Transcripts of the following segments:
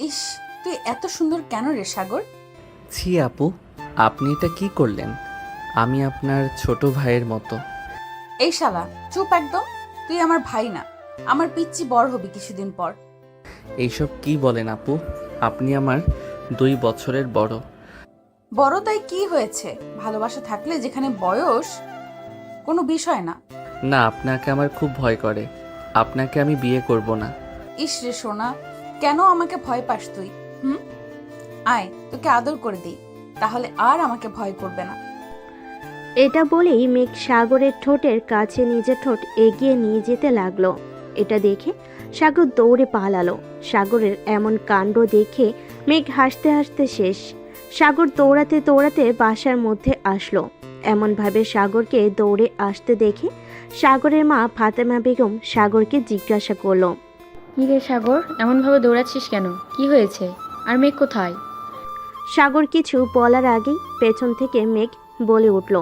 ইস, তুই এত সুন্দর কেন রে সাগর? ছি আপু, আপনি এটা কি করলেন? আমি আপনার ছোট ভাইয়ের মতো। এই শালা চুপ একদম। তুই আমার ভাই না, আমার পিচ্চি বড় হবি কিছুদিন পর। এইসব কি বলেন আপু? আপনি আমার 2 বছরের বড়। বড় তাই কি হয়েছে? ভালোবাসা থাকলে যেখানে বয়স কোনো বিষয় না। না, আপনাকে আমার খুব ভয় করে। আপনাকে আমি বিয়ে করব না। ইস রে সোনা, কেন আমাকে ভয় পাস তুই? হুম, আয় তোকে আদর করে দিই, তাহলে আর আমাকে ভয় করবে না। এটা বলেই মেঘ সাগরের ঠোঁটের কাছে নিজের ঠোঁট এগিয়ে নিয়ে যেতে লাগলো। এটা দেখে সাগর দৌড়ে পালালো। সাগরের এমন কাণ্ড দেখে মেঘ হাসতে হাসতে শেষ। সাগর দৌড়াতে দৌড়াতে বাসার মধ্যে আসলো। এমনভাবে সাগরকে দৌড়ে আসতে দেখে সাগরের মা ফাতেমা বেগম সাগরকে জিজ্ঞাসা করলো, কি রে সাগর, এমনভাবে দৌড়াচ্ছিস কেন? কি হয়েছে? আর মেঘ কোথায়? সাগর কিছু বলার আগেই পেছন থেকে মেঘ বলে উঠল,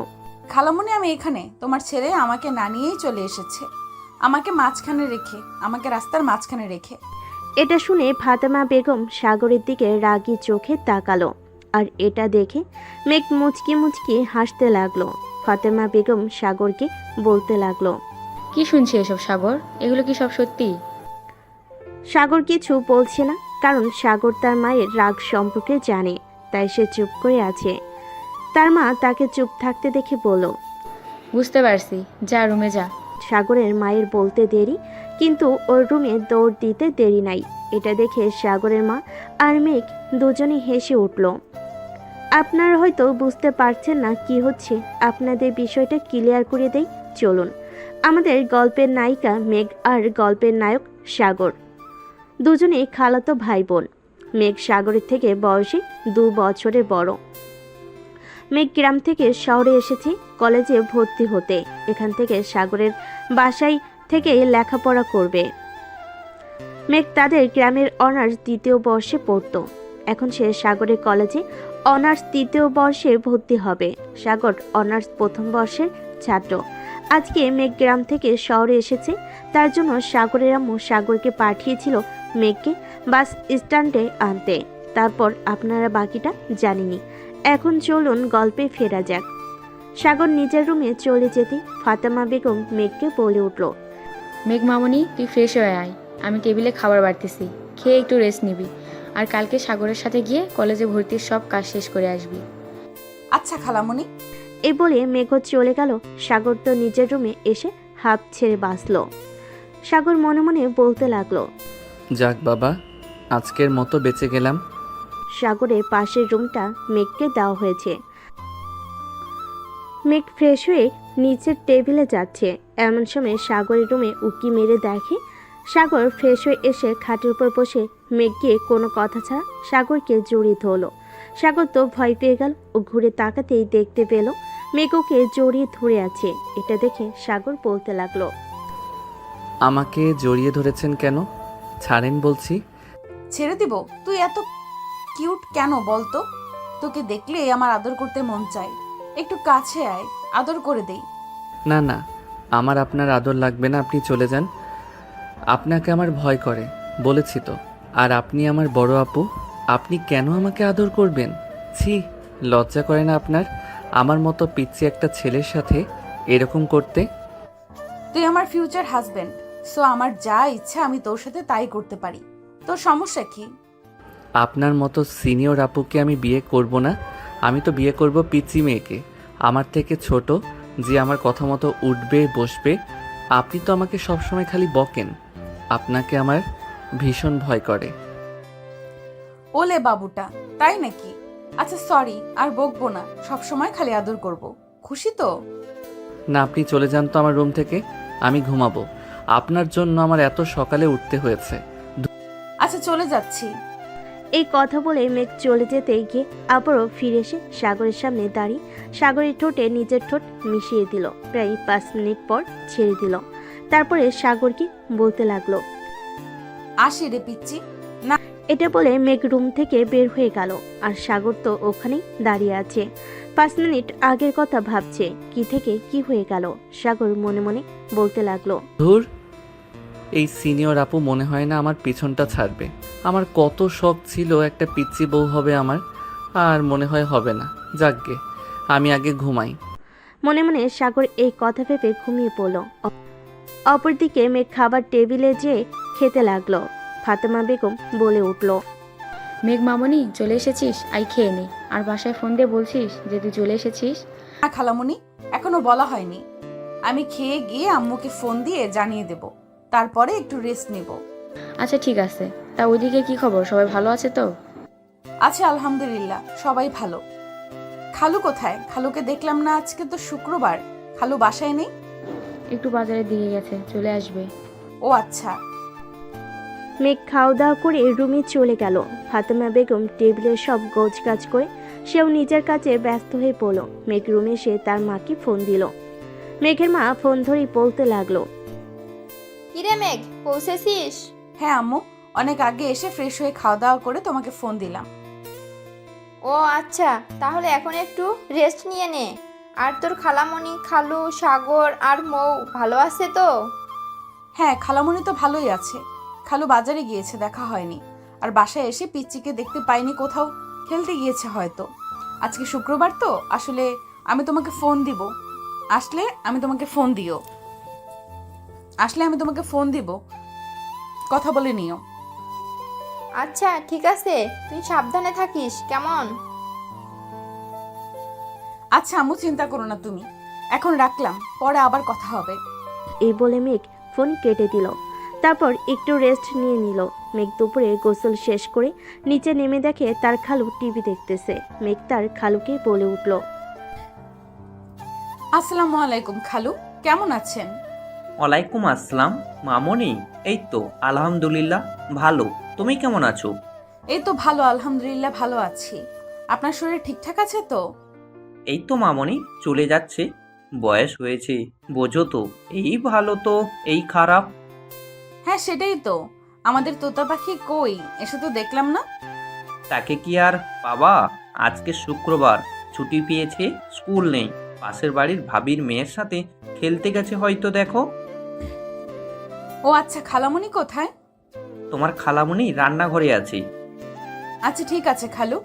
খালামণি, আমি এখানে। তোমার ছেলে আমাকে না নিয়েই চলে এসেছে, আমাকে রাস্তার মাঝখানে রেখে। এটা শুনে ফাতেমা বেগম সাগরের দিকে রাগী চোখে তাকালো। আর এটা দেখে মেঘ মুচকি মুচকি হাসতে লাগলো। ফাতেমা বেগম সাগরকে বলতে লাগলো, কি শুনছি এসব সাগর? এগুলো কি সব সত্যি? সাগর কিছু বলছে না, কারণ সাগর তার মায়ের রাগ সম্পর্কে জানে, তাই সে চুপ করে আছে। তার মা তাকে চুপ থাকতে দেখে বলল, বুঝতে পারছি, যা রুমে যা। সাগরের মায়ের বলতে দেরি, কিন্তু ওর রুমে দৌড় দিতে দেরি নাই। এটা দেখে সাগরের মা আর মেঘ দুজনে হেসে উঠল। আপনারা হয়তো বুঝতে পারছেন না কি হচ্ছে, আপনাদের বিষয়টা ক্লিয়ার করে দেই চলুন। আমাদের গল্পের নায়িকা মেঘ আর গল্পের নায়ক সাগর দুজনেই খালাতো ভাই বোন। মেঘ সাগরের থেকে বয়সে 2 বছরের বড়। মেঘ গ্রাম থেকে শহরে এসেছে কলেজে ভর্তি হতে। এখান থেকে সাগরের বাসায় থেকে লেখাপড়া করবে। মেঘ তাদের গ্রামের অনার্স 2য় বর্ষে পড়তো। এখন সে সাগরের কলেজে অনার্স 3য় বর্ষে ভর্তি হবে। সাগর অনার্স 1ম বর্ষের ছাত্র। আজকে মেঘ গ্রাম থেকে শহরে এসেছে, তার জন্য সাগরের আম্মু সাগরকে পাঠিয়েছিল মেঘকে বাস স্ট্যান্ডে আনতে। তারপর আপনারা বাকিটা জানেনই। এখন চলুন গল্পে ফেরা যাক। সাগর নিজের রুমে চলে যেতে ফাতেমা বেগম মেঘকে বলে উঠল, মেঘ মামনি, তুই ফ্রেশ হয়ে আয়। আমি টেবিলে খাবার বাড়তেছি, খেয়ে একটু রেস্ট নিবি। আর কালকে সাগরের সাথে গিয়ে কলেজে ভর্তির সব কাজ শেষ করে আসবি। আচ্ছা খালামণি। এই বলে মেঘ চলে গেল। সাগর তো নিজের রুমে এসে হাঁপ ছেড়ে বাঁচল। সাগর মনে মনে বলতে লাগলো, যাক বাবা, আজকের মতো বেঁচে গেলাম। সাগরের পাশের রুমটা মেঘকে দেওয়া হয়েছে। মেঘ ফ্রেশ হয়ে নিচের টেবিলে যাচ্ছে। এমন সময় সাগরের রুমে উকি মেরে দেখে সাগর ফ্রেশ হয়ে এসে খাটের উপর বসে মেঘকে কোনো কথা ছাড়া সাগরকে জড়িয়ে ধরলো। সাগর তো ভয় পেয়ে গেল ও ঘুরে তাকাতেই দেখতে পেল মেঘ ওকে জড়িয়ে ধরে আছে। এটা দেখে সাগর বলতে লাগলো, আমাকে জড়িয়ে ধরেছেন কেন? ছাড়েন বলছি। ছেড়ে দিব? তুই এত কিউট কেন বলতো? তোকে দেখলে আমার আদর করতে মন চায়। একটু কাছে আয়, আদর করে দেই। না না, আমার আপনার আদর লাগবে না, আপনি চলে যান। আপনাকে আমার ভয় করে, বলেছি তো। আর আপনি আমার বড় আপু, আপনি কেন আমাকে আদর করবেন? ছি, লজ্জা করে না আপনার আমার মতো পিচ্চি একটা ছেলের সাথে এরকম করতে? তুই আমার ফিউচার হাজবেন্ড, সো আমার যা ইচ্ছা আমি তোর সাথে তাই করতে পারি। তোর সমস্যা কি? আপনার মতো সিনিয়র আপুকে আমি বিয়ে করব না। আমি তো বিয়ে করব পিচ্চি মেয়েকে, আমার থেকে ছোট, যে আমার কথা মতো উঠবে বসবে। আপনি তো আমাকে সবসময় খালি বকেন। আপনাকে আমার ভীষণ ভয় করে। ওলে বাবুটা, তাই নাকি? আচ্ছা সরি, আর বকবো না, সবসময় খালি আদর করব। খুশি তো? না, আপনি চলে যান তো আমার রুম থেকে, আমি ঘুমাবো। আপনার জন্য আমার এত সকালে উঠতে হয়েছে। আচ্ছা চলে যাচ্ছি। এই কথা বলে মেঘ চলে যেতে গিয়ে আবারও ফিরে এসে সাগরের সামনে দাঁড়িয়ে সাগরের ঠোঁটে নিজের ঠোঁট মিশিয়ে দিল। প্রায় 5 মিনিট পর ছেড়ে দিল। তারপরে সাগরকে বলতে লাগলো, আসি রে পিচ্চি। এটা বলে মেঘ রুম থেকে বের হয়ে গেল। আর সাগর তো ওখানেই দাঁড়িয়ে আছে। 5 মিনিট আগের কথা ভাবছে, কি থেকে কি হয়ে গেল। সাগর মনে মনে বলতে লাগলো, ধুর, এই সিনিয়র আপু মনে হয় না আমার পিছনটা ছাড়বে। আমার কত শখ ছিল একটা পিচ্চি বউ হবে আমার, আর মনে হয় হবে না। যাকগে, আমি আগে ঘুমাই। মনে মনে সাগর এই কথা ভেবে ঘুমিয়ে পড়ল। অপরদিকে মেঘ খাবার টেবিলে যেয়ে খেতে লাগলো। ফাতেমা বেগম বলে উঠল, মেঘ মামনি চলে এসেছিস, আই খেয়ে নে। আর বাসায় ফোন দিয়ে বলছিস যে তুই চলে এসেছিস? না খালামণি, এখনো বলা হয়নি। আমি খেয়ে গিয়ে আম্মুকে ফোন দিয়ে জানিয়ে দেব, তারপরে একটু রেস্ট নেব। আচ্ছা ঠিক আছে। তা ওইদিকে কি খবর, সবাই ভালো আছে তো? আছে আলহামদুলিল্লাহ, সবাই ভালো। খালু কোথায়? খালুকে দেখলাম না, আজকে তো শুক্রবার। খালু বাসায় নেই? একটু বাজারের দিকে গেছে, চলে আসবে। ও আচ্ছা। মেঘ খাওয়া দাওয়া করে রুমে চলে গেল। ফাতেমা বেগম টেবিলে সব গোছগাছ করে সেও নিজের কাজে ব্যস্ত হয়ে পড়ল। মেঘ রুমে এসে তার মাকে ফোন দিল। মেঘের মা ফোন ধরেই বলতে লাগলো, কিরে মেঘ, পৌঁছেছিস? হ্যাঁ আম্মু, অনেক আগে এসে ফ্রেশ হয়ে খাওয়া দাওয়া করে তোমাকে ফোন দিলাম। ও আচ্ছা, তাহলে এখন একটু রেস্ট নিয়ে নে। আর তোর খালামণি, খালু, সাগর আর মৌ ভালো আছে তো? হ্যাঁ, খালামণি তো ভালোই আছে। খালু বাজারে গিয়েছে, দেখা হয়নি। আর বাসায় এসে পিচ্চিকে দেখতে পাইনি, কোথাও খেলতে গিয়েছে হয়তো। আজকে শুক্রবার তো, আসলে আমি তোমাকে ফোন দিব। আসলে আমি তোমাকে ফোন দিব, কথা বলে নিও। আচ্ছা ঠিক আছে, তুই সাবধানে থাকিস কেমন? আচ্ছা আম্মু, চিন্তা করো না তুমি। এখন রাখলাম, পরে আবার কথা হবে। এই বলে মেঘ ফোন কেটে দিল। তারপর একটু রেস্ট নিয়ে নিল। মেঘ দুপুরে গোসল শেষ করে নিচে নেমে দেখে তার খালু টিভি দেখতেছে। মেঘ তার খালুকে বলে উঠল, আসসালামু আলাইকুম খালু, কেমন আছেন? ওয়ালাইকুম আসসালাম মামনি। এই তো আলহামদুলিল্লাহ ভালো। তুমি কেমন আছো? এই তো ভালো, আলহামদুলিল্লাহ ভালো আছি। আপনার শরীর ঠিকঠাক আছে তো? এই তো মামনি, চলে যাচ্ছে। বয়স হয়েছে, বোঝো তো, এই ভালো তো এই খারাপ। হ্যাঁ সেটাই তো। আমাদের তোতা পাখি কই, এসে তো দেখলাম না। তাকে কি আর বাবা, আজকে শুক্রবার, ছুটি পেয়েছে, স্কুল নেই। পাশের বাড়ির ভাবির মেয়ের সাথে খেলতে গেছে হয়তো, দেখো। ও আচ্ছা, খালামণি কোথায়? তোমার খালামণি রান্নাঘরে আছে। আচ্ছা ঠিক আছে খালু।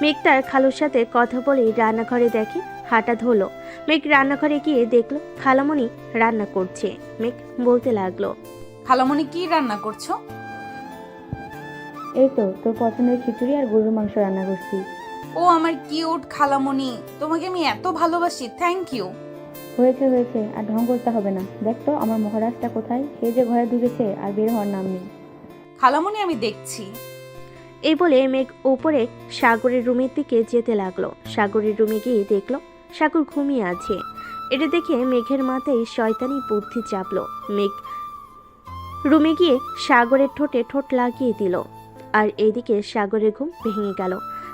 মেঘ তার খালুর সাথে কথা বলে রান্নাঘরে দেখে। হাঁটা ধরলো। মেঘ রান্নাঘরে গিয়ে দেখলো খালামণি রান্না করছে। মেঘ বলতে লাগলো, খালামণি কি রান্না করছো? এই তো তোর পছন্দের খিচুড়ি আর গরুর মাংস রান্না করছি। ও আমার কিউট খালামণি, তোমাকে আমি এত ভালোবাসি, থ্যাংক ইউ। হয়েছে হয়েছে, আর ঢং করতে হবে না। দেখ তো আমার মহারাজটা কোথায়, সে যে ঘরে ঢুকেছে আর বের হওয়ার নাম নেই। খালামণি আমি দেখছি। এই বলে মেঘ উপরে সাগরের রুমের দিকে যেতে লাগলো। সাগরের রুমে গিয়ে দেখলো সাগর ঘুমিয়ে আছে। এটা দেখে মেঘের মাথায় শয়তানি বুদ্ধি চাপলো। মেঘ রুমে গিয়ে সাগরের ঠোঁটে ঠোঁট লাগিয়ে দিল। আর এইদিকে সাগরের ঘুম ভেঙে গেল।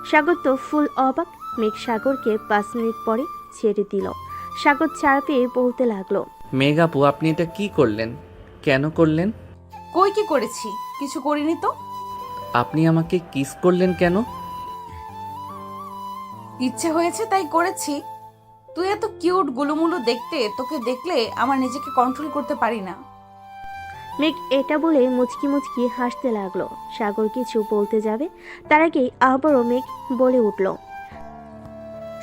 সাগর তো ফুল অবাক। মেঘ সাগরকে 5 মিনিট পরে ছেড়ে দিল। সাগর ছাড় পেয়ে বলতে লাগলো, মেঘ আপু, আপনি এটা কি করলেন? কেন করলেন? কই কি করেছি? কিছু করিনি তো। আপনি আমাকে কিস করলেন কেন? ইচ্ছে হয়েছে তাই করেছি। তুই এত কিউট গুলুমুলু দেখতে, তোকে দেখলে আমার নিজেকে কন্ট্রোল করতে পারি না। মেঘ এটা বলে মুচকি মুচকি হাসতে লাগলো। সাগর কিছু বলতে যাবে, তার আগেই আবারও মেঘ বলে উঠল,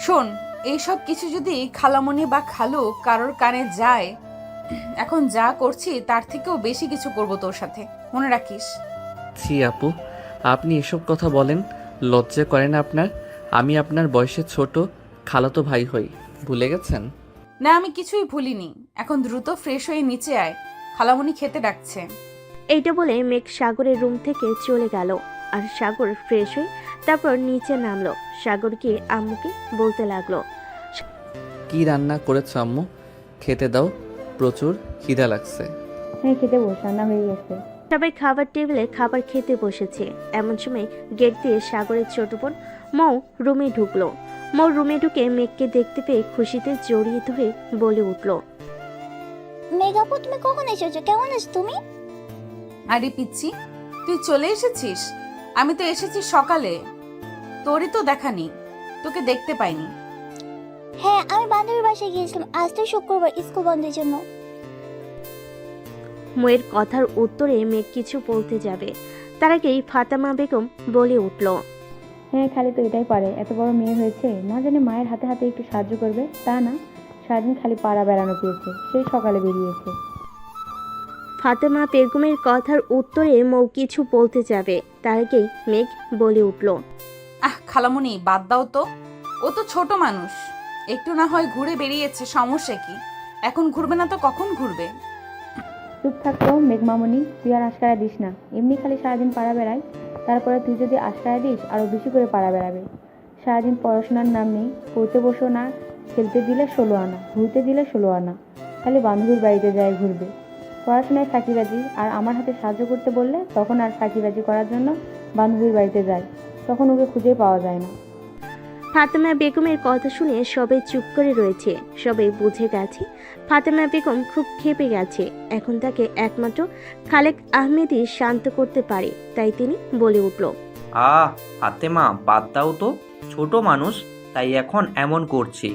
শোন, এইসব কিছু যদি খালামণি বা খালু কারোর কানে যায়, এখন যা করছি তার থেকেও বেশি কিছু করব তোর সাথে, মনে রাখিস। ছি আপু, আপনি এসব কথা বলেন? লজ্জা করে না আপনার? আমি আপনার বয়সে ছোট, খালাতো ভাই হই, ভুলে গেছেন? না, আমি কিছুই ভুলিনি। এখন দ্রুত ফ্রেশ হয়ে নিচে আয়, খালামণি খেতে ডাকছে। এইটা বলে মেঘ সাগরের রুম থেকে চলে গেল। আর সাগর ফ্রেশ হয়ে তারপর নিচে নামলো। সাগর গিয়ে আম্মুকে বলতে লাগলো, কি রান্না করেছো আম্মু? খেতে দাও, প্রচুর খিদা লাগছে। হ্যাঁ খেতে বস, রান্না হয়ে গেছে। সবাই খাবার টেবিলে খাবার খেতে বসেছে। এমন সময় গেট দিয়ে সাগরের ছোট বোন মৌ রুমে ঢুকলো। মৌ রুমে ঢুকে মেঘকে দেখতে পেয়ে খুশিতে জড়িয়ে ধরে বলে উঠলো, মেঘাপু, তুমি কখন এসেছো? কেমন আছো তুমি? আরে পিচ্ছি, তুই চলে এসেছিস? আমি তো এসেছি সকালে, তোরই তো দেখা নেই, তোকে দেখতে পাইনি। হ্যাঁ, আমি বান্ধবীর বাসায় গিয়েছিলাম। আজ তো শুক্রবার, স্কুল বন্ধের জন্য। ও মেয়ের কথার উত্তরে মেঘ কিছু বলতে যাবে, তার আগেই ফাতেমা বেগম বলে উঠল। হ্যাঁ, খালি তো এটাই পারে, এত বড় মেয়ে হয়েছে না জানি মায়ের হাতে হাতে একটু সাহায্য করবে, তা না, সারাদিন খালি পাড়া বেড়ানো পেয়েছে, সেই সকালে বেরিয়েছে। ফাতেমা বেগমের কথার উত্তরে মৌ কিছু বলতে যাবে, তার আগেই মেঘ বলে উঠল। খালামণি বাদ দাও তো, ও তো ছোট মানুষ, একটু না হয় ঘুরে বেরিয়েছে, সমস্যা কি? এখন ঘুরবে না তো কখন ঘুরবে? চুপ থাকতো মেঘমামনি, তুই আর আশকারা দিস না, এমনি খালি সারাদিন পাড়া বেড়ায়, তারপরে তুই যদি আশকারা দিস আরও বেশি করে পাড়া বেড়াবে। সারাদিন পড়াশোনার নাম নেই, পড়তে বসো না, খেলতে দিলে 16 আনা, ঘুরতে দিলে 16 আনা, খালি বান্ধবীর বাড়িতে যায় ঘুরবে, পড়াশোনায় ফাঁকিবাজি, আর আমার হাতে সাহায্য করতে বললে তখন আর ফাঁকিবাজি করার জন্য বান্ধবীর বাড়িতে যায়, তখন ওকে খুঁজেই পাওয়া যায় না। ফাতেমা বেগমের কথা শুনে সবাই চুপ করে রয়েছে, সবাই বুঝে গেছে ফাতেমা বেগম খুব ক্ষেপে গেছে, এখন তাকে একমাত্র খালেক আহমেদই শান্ত করতে পারে, তাই তিনি বলে উঠল। ফাতেমা বাদ দাও তো, ছোট মানুষ তাই এখন এমন করছে,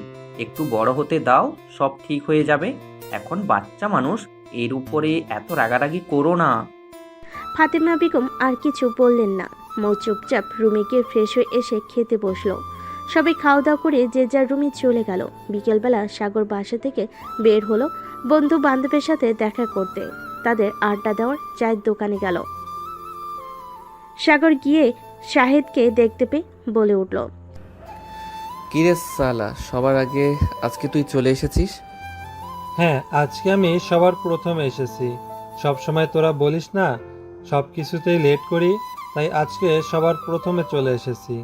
একটু বড় হতে দাও, সব ঠিক হয়ে যাবে। এখন বাচ্চা মানুষ, এর উপরে এত রাগারাগি করো না। ফাতেমা বেগম আর কিছু বললেন না, মৌ চুপচাপ রুমে গিয়ে ফ্রেশ হয়ে এসে খেতে বসলো। সবাই খাওয়া দাওয়া করে যে যার রুমে চলে গেল। বিকেলবেলা সাগর বাসা থেকে বের হলো বন্ধু বান্ধবের সাথে দেখা করতে, তাদের আড্ডা দেওয়ার চায়ের দোকানে গেল। সাগর গিয়ে শাহেদকে দেখতে পেয়ে বলে উঠল। কিরে সালা, সবার আগে আজকে তুই চলে এসেছিস? হ্যাঁ, আজকে আমি সবার প্রথমে এসেছি। সব সময় তোরা বলিস না সব কিছুতেই লেট করি, তাই আজকে সবার প্রথমে চলে এসেছি।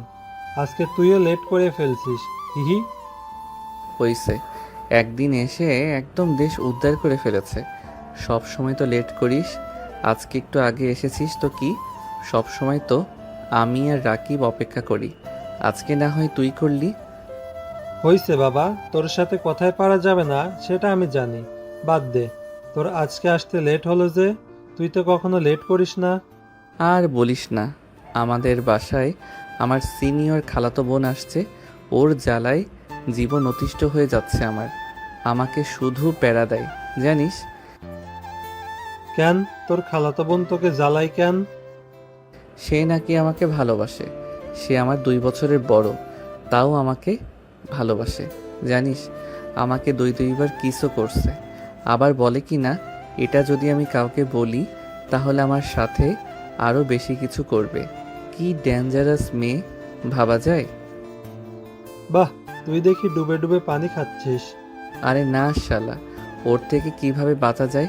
আজকে তুইও লেট করে ফেলছিস, হিহি। হইছে, একদিন এসে একদম দেশ উদ্ধার করে ফেলেছে। সব সময় তো লেট করিস, আজকে একটু আগে এসেছিস তো কি? সব সময় তো আমি আর রাকিব অপেক্ষা করি, আজকে না হয় তুই করলি। হইছে বাবা, তোর সাথে কথায় পারা যাবে না সেটা আমি জানি, বাদ দে। তোর আজকে আসতে লেট হলো যে, তুই তো কখনো লেট করিস না। আর বলিস না, আমাদের বাসায় আমার সিনিয়র খালাতো বোন আসছে, ওর জ্বালায় জীবন অতিষ্ঠ হয়ে যাচ্ছে আমার। আমাকে শুধু প্যারা দেয় জানিস। কেন, তোর খালাতো বোন তোকে জ্বালাই কেন? সে নাকি আমাকে ভালোবাসে, সে আমার 2 বছরের বড়, তাও আমাকে ভালোবাসে জানিস। আমাকে 2 বার কিসও করছে, আবার বলে কি না এটা যদি আমি কাউকে বলি তাহলে আমার সাথে আরও বেশি কিছু করবে। কি ডেঞ্জারাস মেয়ে ভাবা যায়। বাহ, তুই দেখি ডুবে ডুবে পানি খাচ্ছিস। আরে না শালা, ওর থেকে কিভাবে বাঁচা যায়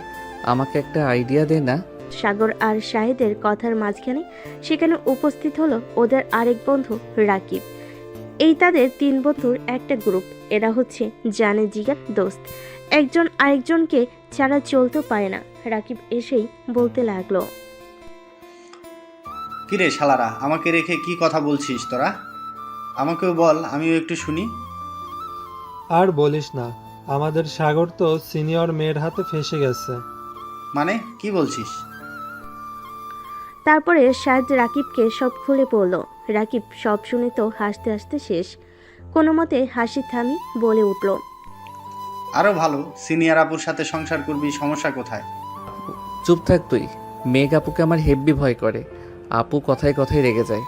আমাকে একটা আইডিয়া দে না। সাগর আর শাহেদের কথার মাঝখানে সেখানে উপস্থিত হলো ওদের আরেক বন্ধু রাকিব। এই তাদের 3 বন্ধুর একটা গ্রুপ, এরা হচ্ছে জানে জিগার দোস্ত, একজন আরেকজনকে ছাড়া চলতেও পারে না। রাকিব এসেই বলতে লাগলো। কিরে শালারা, আমাকে রেখে কি কথা বলছিস তোরা? আমাকেও বল, আমিও একটু শুনি। আর বলিস না, আমাদের সাগর তো সিনিয়র মেয়ের হাতে ফেসে গেছে। মানে কি বলছিস? তারপরে শাহেদ রাকিবকে সব খুলে পড়ল। রাকিব সব শুনে তো হাসতে হাসতে শেষ, কোনো মতে হাসি থামি বলে উঠল। আরো ভালো, সিনিয়র আপুর সাথে সংসার করবি, সমস্যা কোথায়? চুপ থাক তুই, মেঘ আপুকে আমার হেব্বি ভয় করে, আপু কথায় কথায় রেগে যায়।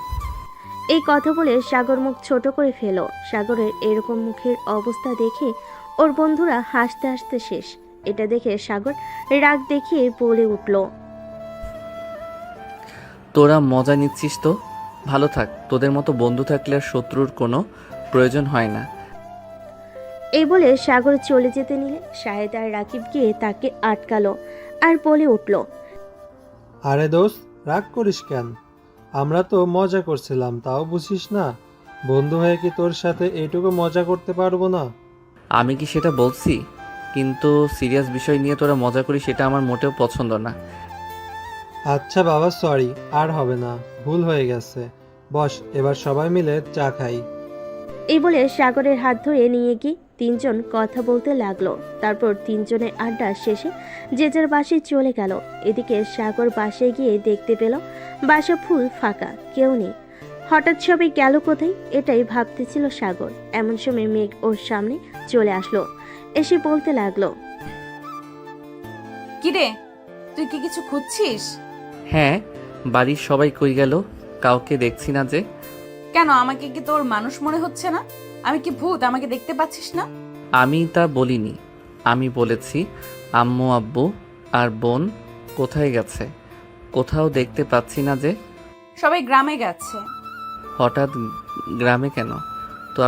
এই কথা বলে সাগর মুখ ছোট করে ফেল। সাগরের এরকম মুখের অবস্থা দেখে ওর বন্ধুরা হাসতে হাসতে শেষ। এটা দেখে সাগর রাগ দেখিয়ে বলে উঠল। তোরা মজা নিচ্ছিস তো, ভালো থাক, তোদের মতো বন্ধু থাকলে আর শত্রুর কোনো প্রয়োজন হয় না। এই বলে সাগর চলে যেতে নিলে শাহেদ আর রাকিব গিয়ে তাকে আটকালো আর বলে উঠল। আরে দোস্ত, রাগ করিস কেন? আমরা তো মজা করছিলাম, তাও বুঝিস না? বন্ধু হয়ে কি তোর সাথে এইটুকু মজা করতে পারবো না? আমি কি সেটা বলছি? কিন্তু সিরিয়াস বিষয় নিয়ে তোরা মজা করিস সেটা আমার মোটেও পছন্দ না। আচ্ছা বাবা, সরি, আর হবে না, ভুল হয়ে গেছে। বস, এবার সবাই মিলে চা খাই। এই বলে সাগরের হাত ধরে নিয়ে গিয়ে 3 জন কথা বলতে লাগলো। তারপর 3 জনের আড্ডা শেষে যে যার বাসায় চলে গেল। এদিকে সাগর বাসায় গিয়ে দেখতে পেল বাসা ফুল ফাঁকা, কেউ নেই। হঠাৎ সবাই গেল কোথায়, এটাই ভাবতেছিল সাগর। এমন সময় মেঘ ওর সামনে চলে আসলো, এসে বলতে লাগলো। কিরে, তুই কি কিছু খুঁজছিস? হ্যাঁ, বাড়ির সবাই কই গেল? কাউকে দেখছি না যে। কেন, আমাকে কি তোর মানুষ মনে হচ্ছে না? আমি কি ভূত? আমাকে দেখতে পাচ্ছিস না? আমি তা বলিনি। আমি বলেছি আম্মু আব্বু আর বোন কোথায় গেছে? কোথাও দেখতে পাচ্ছি না যে। সবাই গ্রামে গেছে। হঠাৎ গ্রামে কেন? তো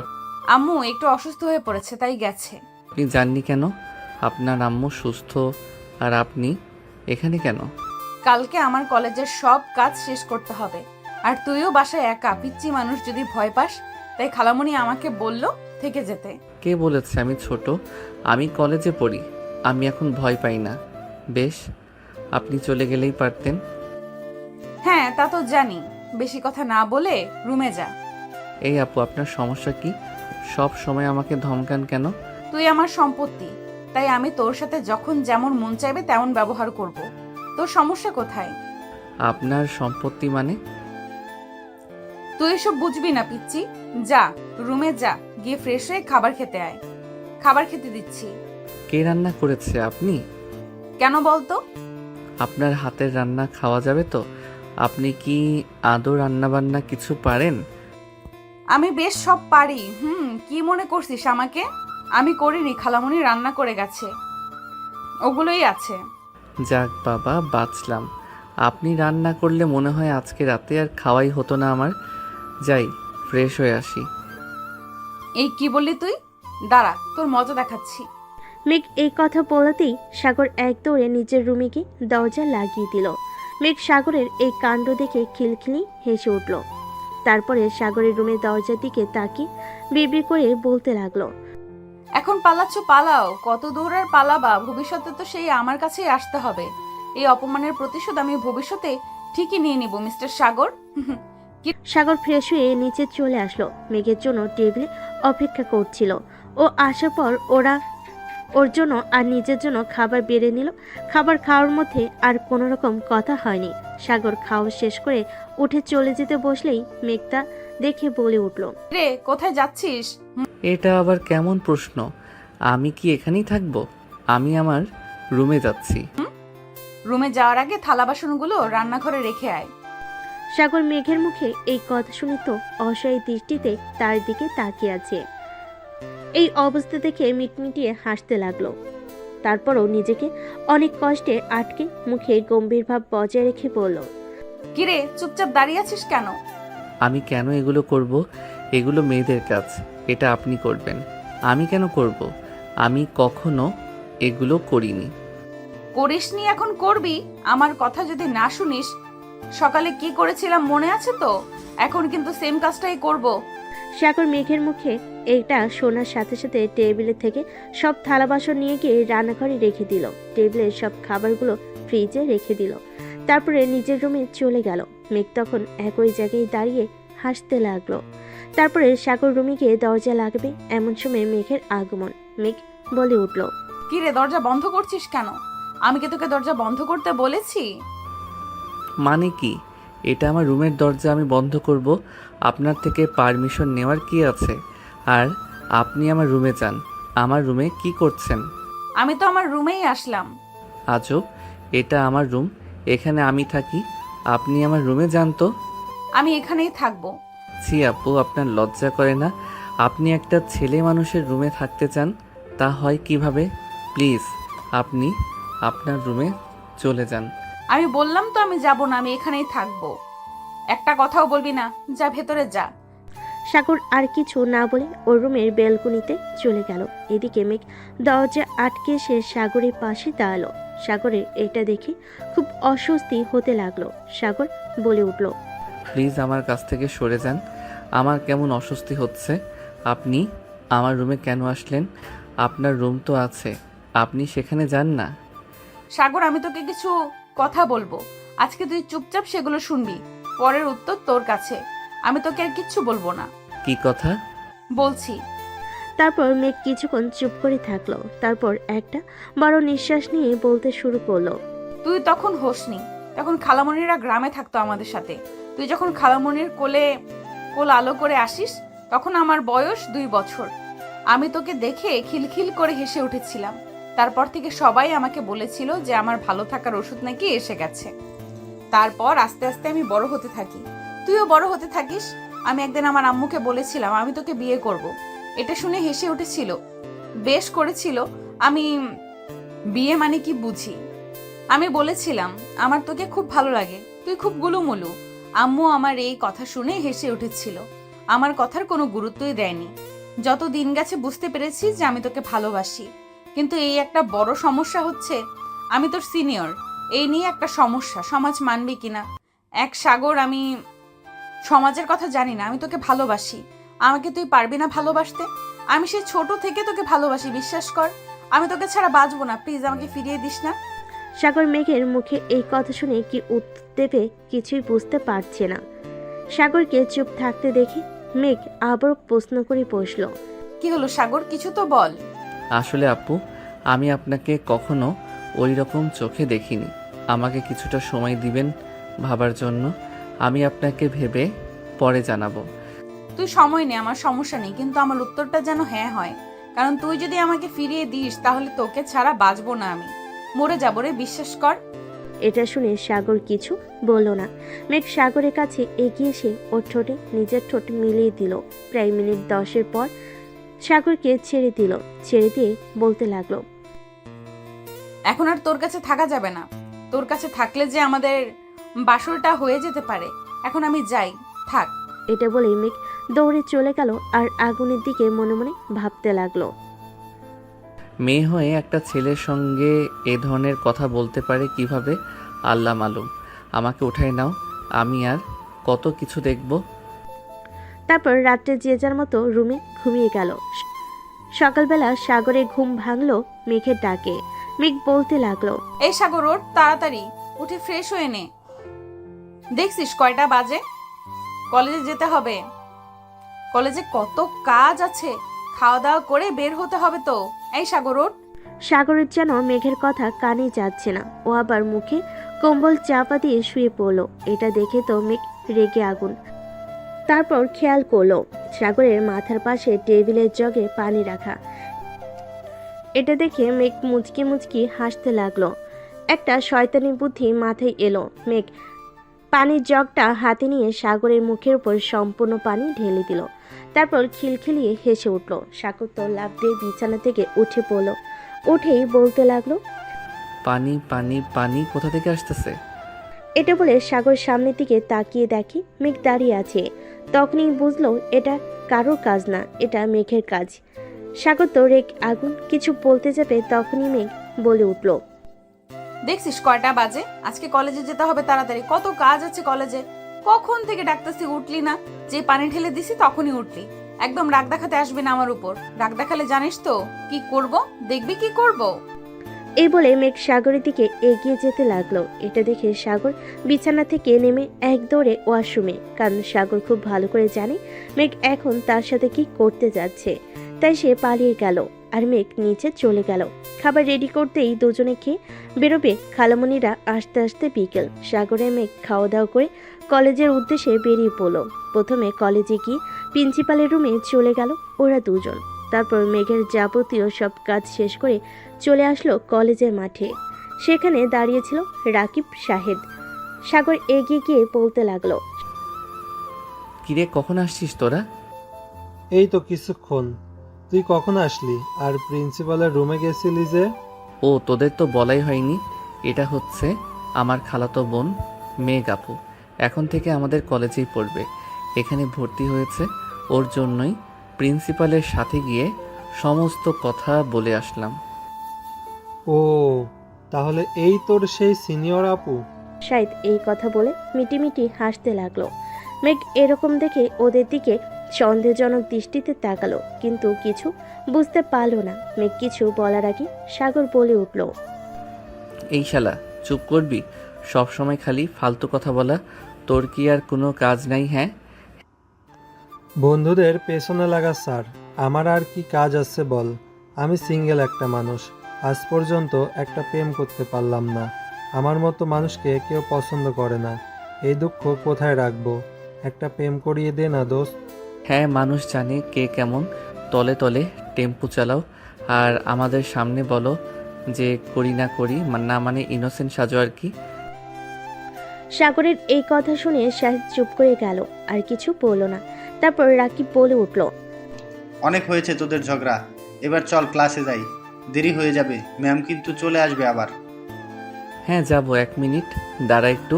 আম্মু একটু অসুস্থ হয়ে পড়েছে, তাই গেছে। আপনি জাননি কেন? আপনার আম্মু সুস্থ আর আপনি এখানে কেন? কালকে আমার কলেজের সব কাজ শেষ করতে হবে, আর তুইও বাসায় একা পিচ্চি মানুষ, যদি ভয় পাস। তাই খালামণি আমাকে বলল থেকে যেতে। কে বলেছে আমি ছোট? আমি কলেজে পড়ি। আমি এখন ভয় পাই না। বেশ, আপনি চলে গেলেই পারতেন। হ্যাঁ, তা তো জানি। বেশি কথা না বলে রুমে যা। এই আপু, আপনার সমস্যা কি? সব সময় আমাকে ধমকান কেন? তুই আমার সম্পত্তি, তাই আমি তোর সাথে যখন যেমন মন চাইবে তেমন ব্যবহার করব। তোর সমস্যা কোথায়? আপনার সম্পত্তি মানে? তুই এসব বুঝবি না পিচ্চি। যা, রুমে যা, গিয়ে ফ্রেশ হয়ে খাবার খেতে আয়। খাবার খেতে দিচ্ছি। কে রান্না করেছে? আপনি? কেন বলতো? আপনার হাতের রান্না খাওয়া যাবে তো? আপনি কি আদৌ রান্না বান্না কিছু পারেন? আমি বেশ সব পারি। কি মনে করছিস আমাকে? আমি করিনি, খালামণি রান্না করে গেছে, ওগুলোই আছে। যাক বাবা, বাঁচলাম। আপনি রান্না করলে মনে হয় আজকে রাতে আর খাওয়াই হতো না আমার। যাই, ফ্রেশ হয়ে আসি। এই কি বললি তুই? দাঁড়া, তোর মজা দেখাচ্ছি। মেঘ এই কথা বলতেই সাগর এক দৌড়ে নিজের রুমে গিয়ে দরজা লাগিয়ে দিল। মেঘ সাগরের এই কাণ্ড দেখে খিলখিলি হেসে উঠল। তারপরে সাগরের রুমের দরজার দিকে তাকিয়ে বিড়বিড় করে বলতে লাগলো, এখন পালাচ্ছ, পালাও। কত দূর আর পালাবা? ভবিষ্যতে তো সেই আমার কাছেই আসতে হবে। এই অপমানের প্রতিশোধ আমি ভবিষ্যতে ঠিকই নিয়ে নিব, মিস্টার সাগর। সাগর ফ্রেশ হয়ে নিচে চলে আসলো। মেঘের জন্য টেবিলে অপেক্ষা করছিল। ও আসার পর ওর জন্য আর নিজের জন্য খাবার বেড়ে নিল। খাবার খাওয়ার মধ্যে আর কোনো রকম কথা হয়নি। সাগর খাওয়া শেষ করে উঠে চলে যেতে বসলেই মেঘটা দেখে বলে উঠল, রে, কোথায় যাচ্ছিস? এটা আবার কেমন প্রশ্ন? আমি কি এখানেই থাকবো? আমি আমার রুমে যাচ্ছি। রুমে যাওয়ার আগে থালা বাসনগুলো রান্নাঘরে রেখে আয়। সাগর মেঘের মুখে এই কথা শুনে তো অসহায় দৃষ্টিতে তার দিকে তাকিয়ে আছে। এই অবস্থা দেখে মিটমিটিয়ে হাসতে লাগলো। তারপরও নিজেকে অনেক কষ্টে আটকে মুখে গম্ভীর ভাব বজায় রেখে বলল, কিরে, চুপচাপ দাঁড়িয়ে আছিস কেন? আমি কেন এগুলো করব? এগুলো মেয়েদের কাজ। এটা আপনি করবেন। আমি কেন করব? আমি কখনো এগুলো করিনি। করিসনি, এখন করবি। আমার কথা যদি না শুনিস, সকালে কি করেছিলাম মনে আছে তো? এখন কিন্তু সেম কাজটাই করব। সাগর মেঘের মুখে এটা শোনার সাথে সাথে টেবিলের থেকে সব থালা বাসন নিয়ে গিয়ে রান্নাঘরে রেখে দিল। টেবিলের সব খাবারগুলো ফ্রিজে রেখে দিল। তারপরে নিজের রুমে চলে গেল। মেঘ তখন একই জায়গায় দাঁড়িয়ে হাসতে লাগলো। তারপরে সাগর রুমে গিয়ে দরজা লাগবে এমন সময় মেঘের আগমন। মেঘ বলে উঠল, কিরে, দরজা বন্ধ করছিস কেন? আমি কি তোকে দরজা বন্ধ করতে বলেছি? মানে কি? এটা আমার রুমের দরজা, আমি বন্ধ করব? আপনার থেকে পারমিশন নেওয়ার কি আছে? আর আপনি আমার রুমে যান। আমার রুমে কি করছেন? আমি তো আমার রুমেই আসলাম। আজব, এটা আমার রুম, এখানে আমি থাকি। আপনি আমার রুমে যান তো। আমি এখানেই থাকবো। ছি আপু, আপনার লজ্জা করে না? আপনি একটা ছেলে মানুষের রুমে থাকতে চান? তা হয় কিভাবে? প্লিজ, আপনি আপনার রুমে চলে যান। আমি বললাম তো আমি যাব না, আমি এখানেই থাকবো। একটা কথাও বলবি না। যা, ভেতরে যা। সাগর আর কিছু না বলে ওর রুমের বেলকনিতে চলে গেল। এদিকে মেঘ দরজা আটকে সে সাগরের পাশে দাঁড়ালো। সাগরের এটা দেখে খুব অস্বস্তি হতে লাগলো। সাগর বলে উঠল, প্লিজ আমার কাছ থেকে সরে যান। আমার কেমন অস্বস্তি হচ্ছে। আপনি আমার রুমে কেন আসলেন? আপনার রুম তো আছে, আপনি সেখানে যান না। সাগর, আমি তোকে কিছু কথা বলবো। আজকে তুই চুপচাপ সেগুলো শুনবি। পরের উত্তর তোর কাছে। আমি তোকে আর কিচ্ছু বলবো না। কি কথা? বলছি। তারপর মেঘ কিছুক্ষণ চুপ করে থাকলো। তারপর একটা বড় নিঃশ্বাস নিয়ে বলতে শুরু করলো, তুই তখন হোসনি। তখন খালামণিরা গ্রামে থাকতো আমাদের সাথে। তুই যখন খালামণির কোল আলো করে আসিস, তখন আমার বয়স 2 বছর। আমি তোকে দেখে খিলখিল করে হেসে উঠেছিলাম। তারপর থেকে সবাই আমাকে বলেছিল যে আমার ভালো থাকার ওষুধ নাকি এসে গেছে। তারপর আস্তে আস্তে আমি বড় হতে থাকি, তুইও বড় হতে থাকিস। আমি একদিন আমার আম্মুকে বলেছিলাম আমি তোকে বিয়ে করব। এটা শুনে হেসে উঠেছিল, বেশ করেছিল। আমি বিয়ে মানে কি বুঝি। আমি বলেছিলাম আমার তোকে খুব ভালো লাগে, তুই খুব গুলুমুলু। আম্মু আমার এই কথা শুনে হেসে উঠেছিল, আমার কথার কোনো গুরুত্বই দেয়নি। যত দিন গেছে বুঝতে পেরেছি যে আমি তোকে ভালোবাসি, কিন্তু এই একটা বড় সমস্যা হচ্ছে আমি তোর সিনিয়র। এই নিয়ে একটা সমস্যা, সমাজ মানবে কিনা। এক সাগর, আমি সমাজের কথা জানি না, আমি তোকে ভালোবাসি। আমাকে তুই পারবি না ভালোবাসতে? আমি সেই ছোট থেকে তোকে ভালোবাসি, বিশ্বাস কর। আমি তোকে ছাড়া বাঁচবো না, প্লিজ আমাকে ফিরিয়ে দিস না। সাগর মেঘের মুখে এই কথা শুনে কি উত্তর দেবে কিছুই বুঝতে পারছে না। সাগরকে চুপ থাকতে দেখে মেঘ আবার প্রশ্ন করে বসল। কি হলো সাগর, কিছু তো বল। আসলে আপু, আমি আপনাকে কখনো ওই রকম চোখে দেখিনি। আমাকে কিছুটা সময় দিবেন ভাবার জন্য। আমি আপনাকে ভেবে পরে জানাবো। তুই সময় নে, আমার সমস্যা নেই, কিন্তু আমার উত্তরটা যেন হ্যাঁ হয়। কারণ তুই যদি আমাকে ফিরিয়ে দিস তাহলে তোকে ছাড়া বাঁচবো না, আমি মরে যাবো রে, বিশ্বাস কর। এটা শুনে সাগর কিছু বলল না। মেঘ সাগরের কাছে এগিয়ে এসে ওর ঠোঁটে নিজের ঠোঁট মিলিয়ে দিল। প্রায় মিনিট 10 পর সাগরকে ছেড়ে দিল। ছেড়ে দিয়ে বলতে লাগলো, এখন আর তোর কাছে থাকা যাবে না। তোর কাছে থাকলে যে আমাদের বাসরটা হয়ে যেতে পারে। এখন আমি যাই, থাক। এটা বলেই মেঘ দৌড়ে চলে গেল আর আগুনের দিকে মনে মনে ভাবতে লাগলো। মেয়ে হয়ে একটা ছেলের সঙ্গে এ ধরনের কথা বলতে পারে কিভাবে, আল্লাহ মালুম। আমাকে উঠায় নাও, আমি আর কত কিছু দেখব। তারপর রাত্রে যে যার মতো রুমে ঘুমিয়ে গেল। সকালবেলা সাগরে ঘুম ভাঙলো মেঘের ডাকে। মেঘ বলতে লাগলো, এই সাগর ওঠ, তাড়াতাড়ি উঠে ফ্রেশ হয়ে নে। দেখছিস কয়টা বাজে? কলেজে যেতে হবে। কলেজে কত কাজ আছে, খাওয়া দাওয়া করে বের হতে হবে তো। এই সাগর ওঠ। সাগরের যেন মেঘের কথা কানে যাচ্ছে না। ও আবার মুখে কম্বল চাপা দিয়ে শুয়ে পড়লো। এটা দেখে তো মেঘ রেগে আগুন। তারপর খেয়াল করলো সাগরের মাথার পাশে টেবিলের জগে পানি রাখা। এটা দেখে মেঘ মুচকি মুচকি হাসতে লাগলো। একটা শয়তানি বুদ্ধি মাথায় এলো। মেঘ পানির জগটা হাতে নিয়ে সাগরের মুখের উপর সম্পূর্ণ পানি ঢেলে দিল। তারপর খিলখিলিয়ে হেসে উঠল। সাগর তো লাফ দিয়ে বিছানা থেকে উঠে পড়লো। উঠেই বলতে লাগলো, পানি পানি পানি কোথা থেকে আসতেছে? এটা বলে সাগর সামনের দিকে তাকিয়ে দেখে মেঘ দাঁড়িয়ে আছে। তখনই বুঝলো এটা কারোর কাজ না, এটা মেঘের কাজ। সাগর তো রেগ আগুন, কিছু বলতে যাবে তখনই মেঘ বলে উঠল, দেখছিস কয়টা বাজে? আজকে কলেজে যেতে হবে তাড়াতাড়ি, কত কাজ আছে কলেজে। কখন থেকে ডাকতেছি, উঠলি না। যে পানি ঢেলে দিছি তখনই উঠলি। একদম রাগ দেখাতে আসবি না আমার উপর। রাগ দেখালে জানিস তো কি করব, দেখবি কি করব। এই বলে মেঘ সাগরের দিকে এগিয়ে যেতে লাগলো। এটা দেখে সাগর বিছানা থেকে নেমে এক দৌড়ে ওয়াশরুমে, কারণ সাগর খুব ভালো করে জানে মেঘ এখন তার সাথে কি করতে যাচ্ছে। তাই সে পালিয়ে গেল আর মেঘ নিচে চলে গেল। খাবার রেডি করতেই দুজনে খেয়ে বেরোবে। খালামণিরা আস্তে আস্তে বিকেল। সাগরে মেঘ খাওয়া দাওয়া করে কলেজের উদ্দেশ্যে বেরিয়ে পড়লো। প্রথমে কলেজে গিয়ে প্রিন্সিপালের রুমে চলে গেল ওরা দুজন। তারপর মেঘের যাবতীয় সব কাজ শেষ করে চলে আসলো কলেজের মাঠে। সেখানে দাঁড়িয়েছিল রাকিব সাহেদ। সাগর এগিয়ে গিয়ে বলতে লাগলো, কিরে, কখন আসছিস তোরা? এই তো কিছুক্ষণ। তুই কখন আসলি? আর প্রিন্সিপালের রুমে গেছিলি যে? ও, তোদের তো বলাই হয়নি। এটা হচ্ছে আমার খালাতো বোন মেঘ আপু। এখন থেকে আমাদের কলেজেই পড়বে। এখানে ভর্তি হয়েছে, ওর জন্যই প্রিন্সিপালের সাথে গিয়ে সমস্ত কথা বলে আসলাম। ও, তাহলে এই তোর সেই সিনিয়র আপু? শাহিদ এই কথা বলে মিটিমিটি হাসতে লাগলো। মেঘ এরকম দেখে ওদের দিকে সন্দেহজনক দৃষ্টিতে তাকালো, কিন্তু কিছু বুঝতে পারলো না। মেঘ কিছু বলার আগে সাগর বলে উঠল, এই শালা, চুপ করবি? সব সময় খালি ফালতু কথা বলা। তোর কি আর কোনো কাজ নাই? হ্যাঁ, বন্ধুদের পেছনে লাগা স্যার। আমার আর কি কাজ আছে বল? আমি সিঙ্গেল একটা মানুষ, আজ পর্যন্ত একটা প্রেম করতে পারলাম না। আমার মতো মানুষকে কেউ পছন্দ করে না। এই দুঃখ কোথায় রাখবো? একটা প্রেম করিয়ে দে না দোস্ত। হ্যাঁ, মানুষ জানে কে কেমন। তলে তলে টেম্পু চালাও আর আমাদের সামনে বলো যে করি না করি না মানে ইনোসেন্ট সাজো আর কি। সাগরের এই কথা শুনে শাহিদ চুপ করে গেল, আর কিছু বলল না। তারপর রাকিব বলে উঠল, অনেক হয়েছে তোদের ঝগড়া, এবার চল ক্লাসে যাই, দেরি হয়ে যাবে, ম্যাম কিন্তু চলে আসবে আবার। হ্যাঁ যাব, 1 মিনিট দাঁড়া একটু।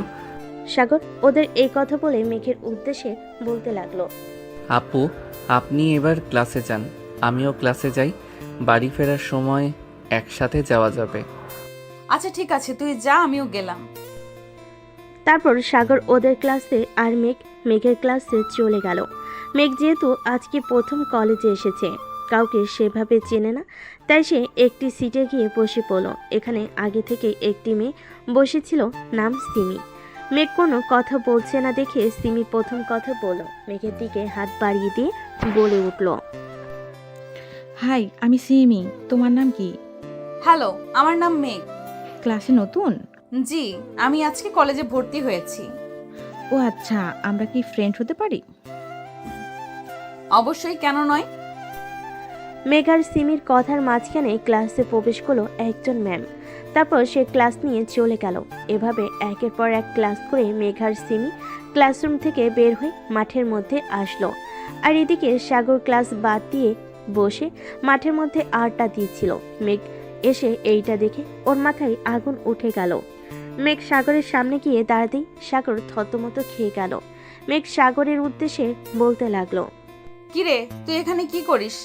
সাগর ওদের এই কথা বলে মেঘের উদ্দেশ্যে বলতে লাগলো, আপু আপনি এবার ক্লাসে যান, আমিও ক্লাসে যাই, বাড়ি ফেরার সময় একসাথে যাওয়া যাবে। আচ্ছা ঠিক আছে, তুই যা, আমিও গেলাম। তারপর সাগর ওদের ক্লাসে আর মেঘের ক্লাসে চলে গেল। মেঘ যেহেতু আজকে প্রথম কলেজে এসেছে, কাউকে সেভাবে চেনে না, তাই সে একটি সিটে গিয়ে বসে পড়ল। এখানে আগে থেকে একটি মেয়ে বসেছিল, নাম সিমি। মেঘ কোনো কথা বলছে না দেখে সিমি প্রথম কথা বলল, মেঘের দিকে হাত বাড়িয়ে দিয়ে বলে উঠল, হাই, আমি সিমি। তোমার নাম কি? হ্যালো, আমার নাম মেঘ। ক্লাসে নতুন? জি, আমি আজকে কলেজে ভর্তি হয়েছি। ও আচ্ছা, আমরা কি ফ্রেন্ড হতে পারি? অবশ্যই, কেন নয়। মেঘ আর সিমির কথার মাঝখানে ক্লাসে প্রবেশ করলো একজন ম্যাম। তারপর সে ক্লাস নিয়ে চলে গেল। এভাবে একের পর এক ক্লাস করে মেঘ আর সিমি ক্লাসরুম থেকে বের হয়ে মাঠের মধ্যে আসলো। আর এদিকে সাগর ক্লাস বাদ দিয়ে বসে মাঠের মধ্যে আড্ডা দিচ্ছিল। মেঘ এসে এইটা দেখে ওর মাথায় আগুন উঠে গেল। মেঘ সাগরের সামনে গিয়ে দাঁড়াতেই সাগর থতমত খেয়ে গেল। মেঘ সাগরের উদ্দেশ্যে বলতে লাগলো, কিরে, তুই এখানে কি করিস?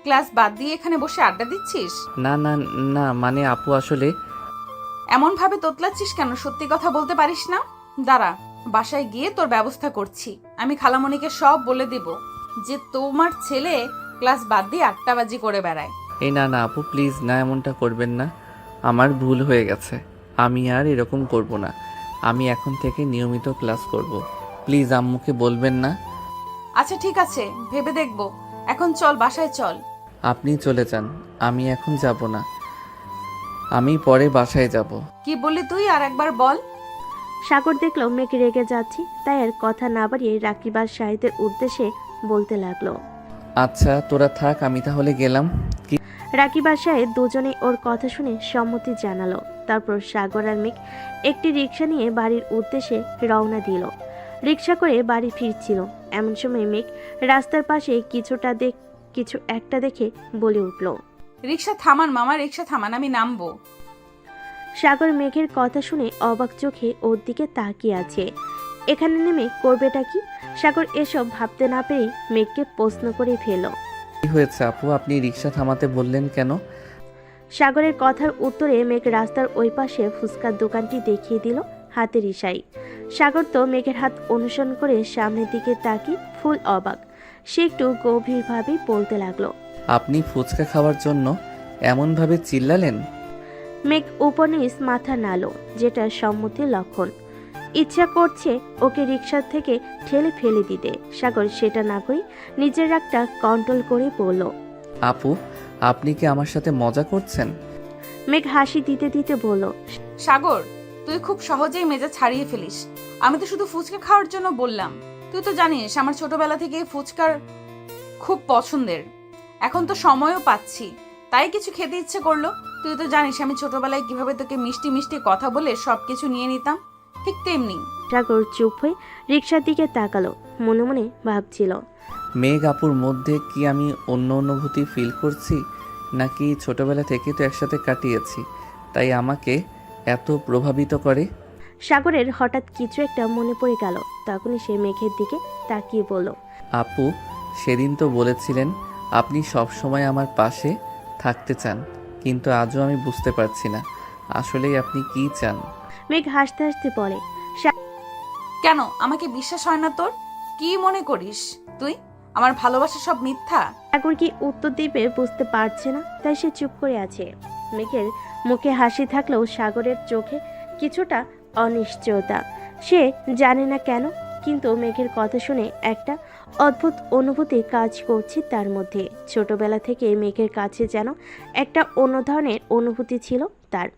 ক্লাস বাদ দিয়ে এখানে বসে আড্ডা দিচ্ছিস? না না না, মানে আপু আসলে এমন ভাবে তোতলাচ্ছিস কেন? সত্যি কথা বলতে পারিস না? দাঁড়া, বাসায় গিয়ে তোর ব্যবস্থা করছি। আমি খালামণিকে সব বলে দেব যে তোমার ছেলে ক্লাস বাদ দিয়ে আড্ডাবাজি করে বেড়ায়। এই না না আপু প্লিজ না, এমনটা করবেন না, আমার ভুল হয়ে গেছে, আমি আর এরকম করব না, আমি এখন থেকে নিয়মিত ক্লাস করব, প্লিজ আম্মুকে বলবেন না। আচ্ছা ঠিক আছে, ভেবে দেখবো। এখন চল, বাসায় চল। আপনি চলে যান, আমি এখন যাব না, আমি পরে বাসায় যাব। কি বললি তুই? আর একবার বল। সাগর দেখলো মেঘ রেগে যাচ্ছে, তাই আর কথা না বাড়িয়ে রাকিব আর শাহিদের উদ্দেশ্যে বলতে লাগলো, আচ্ছা তোরা থাক, আমি তাহলে গেলাম। রাকিব আর শাহিদ দুজনেই ওর কথা শুনে সম্মতি জানালো। তারপর সাগর আর মেঘ একটি রিক্সা নিয়ে বাড়ির উদ্দেশ্যে রওনা দিল। রিক্সা করে বাড়ি ফিরছিল, এমন সময় মেঘ রাস্তার পাশে কিছু একটা দেখে বলে উঠল, রিক্সা থামান মামা, রিক্সা থামান, আমি নামবো। সাগর মেঘের কথা শুনে অবাক চোখে ওর দিকে তাকিয়ে আছে। এখানে নেমে করবেটা কি? সাগর এসব ভাবতে না পেরেই মেঘকে প্রশ্ন করে ফেল। কি হয়েছে আপু, আপনি রিক্সা থামাতে বললেন কেন? সাগরের কথার উত্তরে মেঘ রাস্তার ওই পাশে ফুচকার দোকানটি দেখিয়ে দিল হাতের ইশারায়। সাগর তো মেঘের হাত অনুসরণ করে সামনের দিকে তাকিয়ে ফুল অবাক। সে একটু গভীরভাবে বলতে লাগলো, আপনি ফুচকা খাওয়ার জন্য এমনভাবে চিল্লালেন? মেঘ উপনিস মাথা নাড়ল, যেটা সম্মতির লক্ষণ। ইচ্ছা করছে ওকে রিকশা থেকে ঠেলে ফেলে দিতে। সাগর সেটা না করে নিজের রাগটা কন্ট্রোল করে বলল, আপু আপনি কি আমার সাথে মজা করছেন? মেঘ হাসি দিতে দিতে বলল, সাগর, তুই খুব সহজেই মেজাজ ছাড়িয়ে ফেলিস। আমি তো শুধু ফুচকা খাওয়ার জন্য বললাম। তুই তো জানিস আমার ছোটবেলা থেকে ফুচকার খুব পছন্দের। এখন তো সময়ও পাচ্ছি, তাই কিছু খেতে ইচ্ছে করলো। তুই তো জানিস আমি ছোটবেলায় কিভাবে তোকে মিষ্টি মিষ্টি কথা বলে সবকিছু নিয়ে নিতাম, ঠিক তেমনি। সাগর চুপ হয়ে রিকশার দিকে তাকালো, মনে মনে ভাবছিল, মেঘ আপুর মধ্যে কি আমি অন্য অনুভূতি ফিল করছি, নাকি ছোটবেলা থেকে তো একসাথে কাটিয়েছি তাই আমাকে এত প্রভাবিত করে? সাগরের হঠাৎ কিছু একটা মনে পড়ে গেল। তখনই সে মেঘের দিকে তাকিয়ে বলল, আপু সেদিন তো বলেছিলেন আপনি সব সময় আমার পাশে থাকতে চান, কিন্তু আজও আমি বুঝতে পারছি না আসলেই আপনি কি চান। মেঘ হাসতে হাসতে বলে, কেন আমাকে বিশ্বাস হয় না তোর? কি মনে করিস তুই আমার ভালোবাসা সব মিথ্যা? সাগর কি উত্তর দিবে বুঝতে পারছে না, তাই সে চুপ করে আছে। মেঘের মুখে হাসি থাকলেও সাগরের চোখে কিছুটা অনিশ্চয়তা। সে জানে না কেন, কিন্তু মেঘের কথা শুনে একটা অদ্ভুত অনুভূতি কাজ করছে তার মধ্যে। ছোটবেলা থেকে মেঘের কাছে যেন একটা অন্য ধরনের অনুভূতি ছিল তার,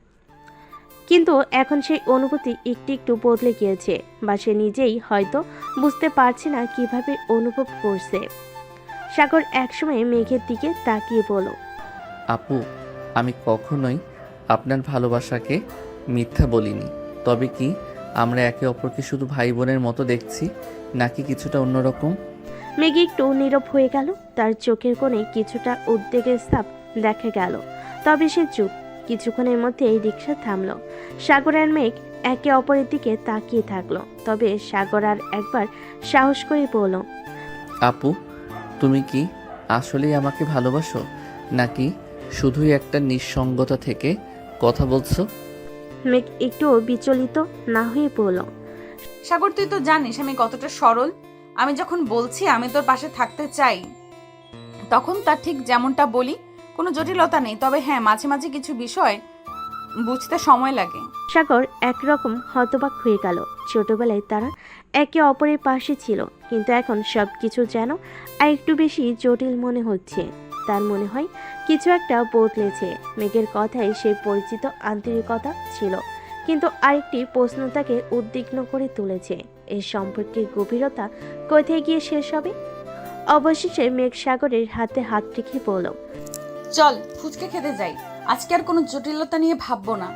কিন্তু এখন সেই অনুভূতি একটু একটু বদলে গিয়েছে, বা সে নিজেই হয়তো বুঝতে পারছে না কিভাবে অনুভব করছে। সাগর একসময় মেঘের দিকে তাকিয়ে বলল, আপু আমি কখনোই আপনার ভালোবাসাকে মিথ্যা বলিনি। তবে কি আমরা একে অপরকে শুধু ভাই বোনের মতো দেখছি, নাকি কিছুটা অন্যরকম? মেঘ একটু নীরব হয়ে গেল। তার চোখের কোণে কিছুটা উদ্বেগের ছাপ দেখা গেল, তবে সে চুপ। কিছুক্ষণের মধ্যে এই রিক্সা থামলো। সাগর আর মেঘ একে অপরের দিকে তাকিয়ে থাকলো। তবে সাগর আর একবার সাহস করে বলল, আপু, তুমি কি আসলেই আমাকে ভালোবাসো, নাকি শুধুই একটা নিঃসঙ্গতা থেকে কথা বলছো? মেঘ একটু বিচলিত না হয়ে বলল, সাগর, তুই তো জানিস আমি কতটা সরল। আমি যখন বলছি আমি তোর পাশে থাকতে চাই, তখন তার ঠিক যেমনটা বলি, কোনো জটিলতা নেই। তবে হ্যাঁ, মাঝে মাঝে কিছু বিষয় বুঝতে সময় লাগে। সাগর একরকম হতবাক হয়ে গেল। ছোটবেলায় তারা একে অপরের পাশে ছিল, কিন্তু এখন সবকিছু যেন আর একটু বেশি জটিল মনে হচ্ছে। তার মনে হয় কিছু একটা বদলেছে। মেঘের কথায় সেই পরিচিত আন্তরিকতা ছিল, কিন্তু আরেকটি প্রশ্ন তাকে উদ্বিগ্ন করে তুলেছে। এই সম্পর্কের গভীরতা কোথায় গিয়ে শেষ হবে? অবশেষে মেঘ সাগরের হাতে হাত রেখে বলল, চল ফুচকা খেতে যাই, আজকে আর কোনো জটিলতা নিয়ে ভাববো না।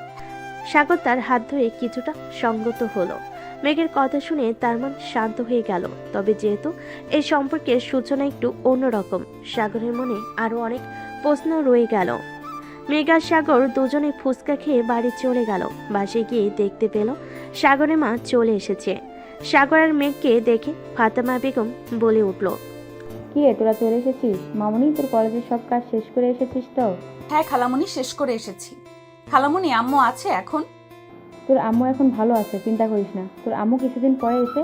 সাগর তার হাত ধরে কিছুটা সঙ্গত হলো। মেঘের কথা শুনে তার মন শান্ত হয়ে গেল। তবে যেহেতু এই সম্পর্কের সূচনা একটু অন্যরকম, সাগরের মনে আরো অনেক প্রশ্ন রয়ে গেল। মেঘ আর সাগর দুজনে ফুচকা খেয়ে বাড়ি চলে গেল। বাসে গিয়ে দেখতে পেল সাগরের মা চলে এসেছে। সাগর আর মেঘকে দেখে ফাতেমা বেগম বলে উঠল, কি রে, তোরা চলে এসেছিস? মামুনি, তোর কলেজের সব কাজ শেষ করে এসেছিস তো? হ্যাঁ খালামণি, শেষ করে এসেছি। খালামণি, আম্মু আছে এখন? তোর আম্মু এখন ভালো আছে, চিন্তা করিস না। তোর আম্মু কিছুদিন পরে এসে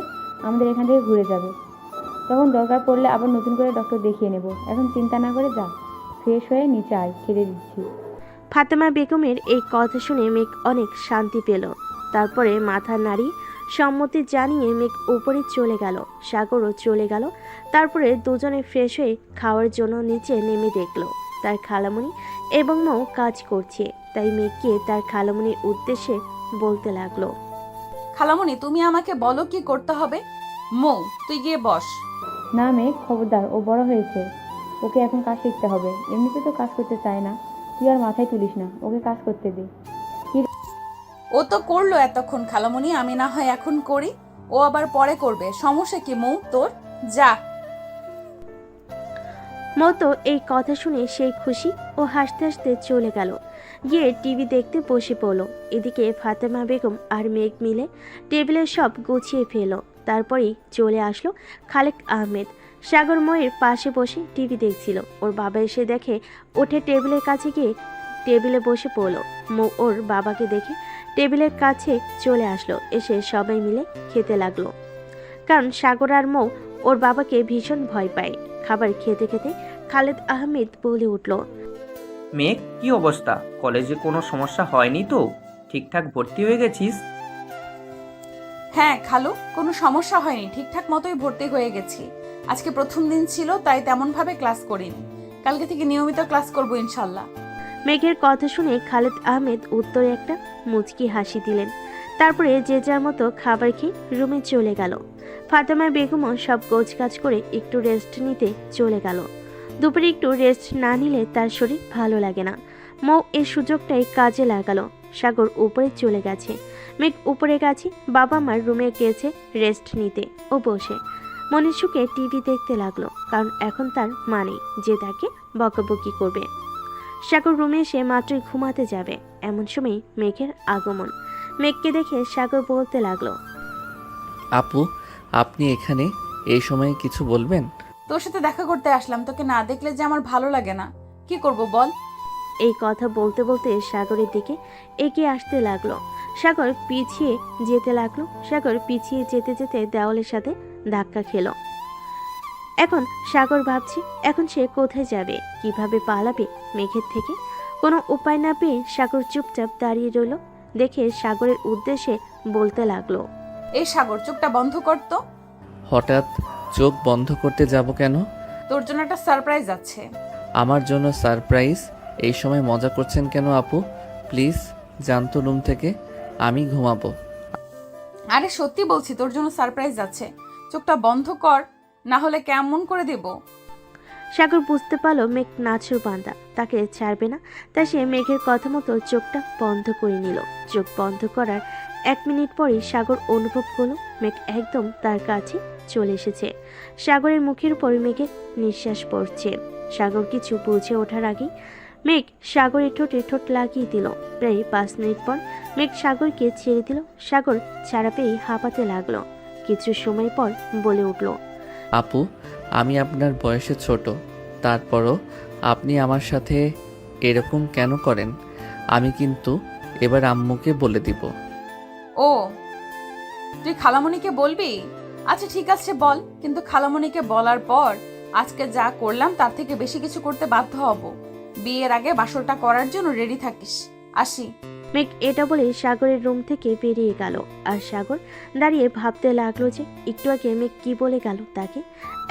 আমাদের এখান থেকে ঘুরে যাবে। তখন দরকার পড়লে আবার নতুন করে ডক্টর দেখিয়ে নেব। এখন চিন্তা না করে যা, ফ্রেশ হয়ে নিচে আয়, খেতে দিচ্ছি। ফাতেমা বেগমের এই কথা শুনে মেঘ অনেক শান্তি পেল। তারপরে মাথা নাড়িয়ে সম্মতি জানিয়ে মেঘ উপরে চলে গেল। সাগরও চলে গেল। তারপরে দুজনে ফ্রেশ হয়ে খাওয়ার জন্য নিচে নেমে দেখলো তার খালামণি এবং মৌ কাজ করছে। তাই মেঘকে তার খালামণির উদ্দেশ্যে বলতে লাগলো, খালামণি, তুমি আমাকে বলো কি করতে হবে। মৌ, তুই গিয়ে বস। না মেঘ, খবরদার, ও বড় হয়েছে, ওকে এখন কাজ শিখতে হবে। এমনিতে তো কাজ করতে চায় না, তুই আর মাথায় তুলিস না, ওকে কাজ করতে দে। ও তো করলো এতক্ষণ খালামণি, আমি না হয় এখন করি, ও আবার পরে করবে। সমস্যা কি মৌ তোর? যা। মৌ তো এই কথা শুনে সেই খুশি ও হাসতে হাসতে চলে গেল। গিয়ে টিভি দেখতে বসে পড়ল। এদিকে ফাতেমা বেগম আর মেঘ মিলে টেবিলে সব গুছিয়ে ফেলো। তারপরেই চলে আসলো খালেক আহমেদ। সাগর ময়ের পাশে বসে টিভি দেখছিল। ওর বাবা এসে দেখে উঠে টেবিলের কাছে গিয়ে টেবিলে বসে পড়ল। মৌ ওর বাবাকে দেখে টেবিলের কাছে চলে আসলো। এসে সবাই মিলে খেতে লাগলো, কারণ সাগর আর মৌ ওর বাবাকে ভীষণ ভয় পায়। খাবার খেতে খেতে খালেদ আহমেদ বলে উঠল, মেঘ, কি অবস্থা? কলেজে কোনো সমস্যা হয়নি তো? ঠিকঠাক ভর্তি হয়ে গেছিস? হ্যাঁ খালু, কোনো সমস্যা হয়নি, ঠিকঠাক মতোই ভর্তি হয়ে গেছি। আজকে প্রথম দিন ছিল, তাই তেমনভাবে ক্লাস করিনি। কালকে থেকে নিয়মিত ক্লাস করবো ইনশাল্লাহ। মেঘের কথা শুনে খালেদ আহমেদ উত্তরে একটা মুচকি হাসি দিলেন। তারপরে যে যার মতো খাবার খেয়ে রুমে চলে গেল। ফাতেমা বেগমও সব গোছগাছ করে একটু রেস্ট নিতে চলে গেল। দুপুরে একটু রেস্ট না নিলে তার শরীর ভালো লাগে না। মৌ এই সুযোগটাই কাজে লাগালো। সাগর উপরে চলে গেছে, মেঘ উপরে গেছে, বাবা মার রুমে গিয়েছে রেস্ট নিতে। ও বসে মনের সুখে টিভি দেখতে লাগলো, কারণ এখন তার মা নেই যে তাকে বকাবকি করবে। সাগর রুমে এসে মাত্রই ঘুমাতে যাবে, এমন সময় মেঘের আগমন। মেঘকে দেখে সাগর বলতে লাগলো, আপু, আপনি এখানে এই সময়ে কিছু বলবেন? তোর সাথে দেখা করতে আসলাম, তোকে না দেখলে যে আমার ভালো লাগে না। কি করব বল? এই কথা বলতে বলতে সাগরের দিকে এগিয়ে আসতে লাগলো। সাগর পিছিয়ে যেতে লাগলো। সাগর পিছিয়ে যেতে যেতে দেওয়ালের সাথে ধাক্কা খেলো। এখন সাগর ভাবছে এখন সে কোথায় যাবে, কিভাবে পালাবে মেঘের থেকে। কোনো উপায় না পেয়ে সাগর চুপচাপ দাঁড়িয়ে রইল। দেখে সাগরের উদ্দেশ্যে বলতে লাগলো, এই সাগর, চোখটা বন্ধ কর তো। হঠাৎ চোখ বন্ধ করতে যাব কেন? তোর জন্য একটা সারপ্রাইজ আছে। আমার জন্য সারপ্রাইজ? এই সময় মজা করছেন কেন আপু? প্লিজ জানতো রুম থেকে, আমি ঘুমাবো। আরে সত্যি বলছি, তোর জন্য সারপ্রাইজ আছে। চোখটা বন্ধ কর, না হলে কেমন করে দেব। সাগর বুঝতে পারলো মেঘ নাছর বান্দা, তাকে ছাড়বে না। তাই সে মেঘের কথা মতো চোখটা বন্ধ করে নিল। চোখ বন্ধ করার 1 মিনিট পরই সাগর অনুভব করলো মেঘ একদম তার কাছে চলে এসেছে। সাগরের মুখের উপর মেঘের নিঃশ্বাস পড়ছে। সাগর কিছু বুঝে ওঠার আগেই মেঘ সাগরের ঠোঁটে ঠোঁট লাগিয়ে দিল। প্রায় 5 মিনিট পর মেঘ সাগরকে ছেড়ে দিল। সাগর ছাড়া পেয়ে হাঁপাতে লাগলো। কিছু সময় পর বলে উঠল, আপু, আমি আপনার বয়সে ছোট, তারপরও আপনি আমার সাথে এরকম কেন করেন? আমি কিন্তু এবার আম্মুকে বলে দিব। ও, তুই খালামণিকে বলবি? আচ্ছা ঠিক আছে বল, কিন্তু খালামণিকে বলার পর আজকে যা করলাম তার থেকে বেশি কিছু করতে বাধ্য হব। বিয়ের আগে বাসরটা করার জন্য রেডি থাকিস। আসি। মেঘ এটা বলে সাগরের রুম থেকে বেরিয়ে গেল। আর সাগর দাঁড়িয়ে ভাবতে লাগলো যে একটু আগে মেঘ কি বলে গেল তাকে।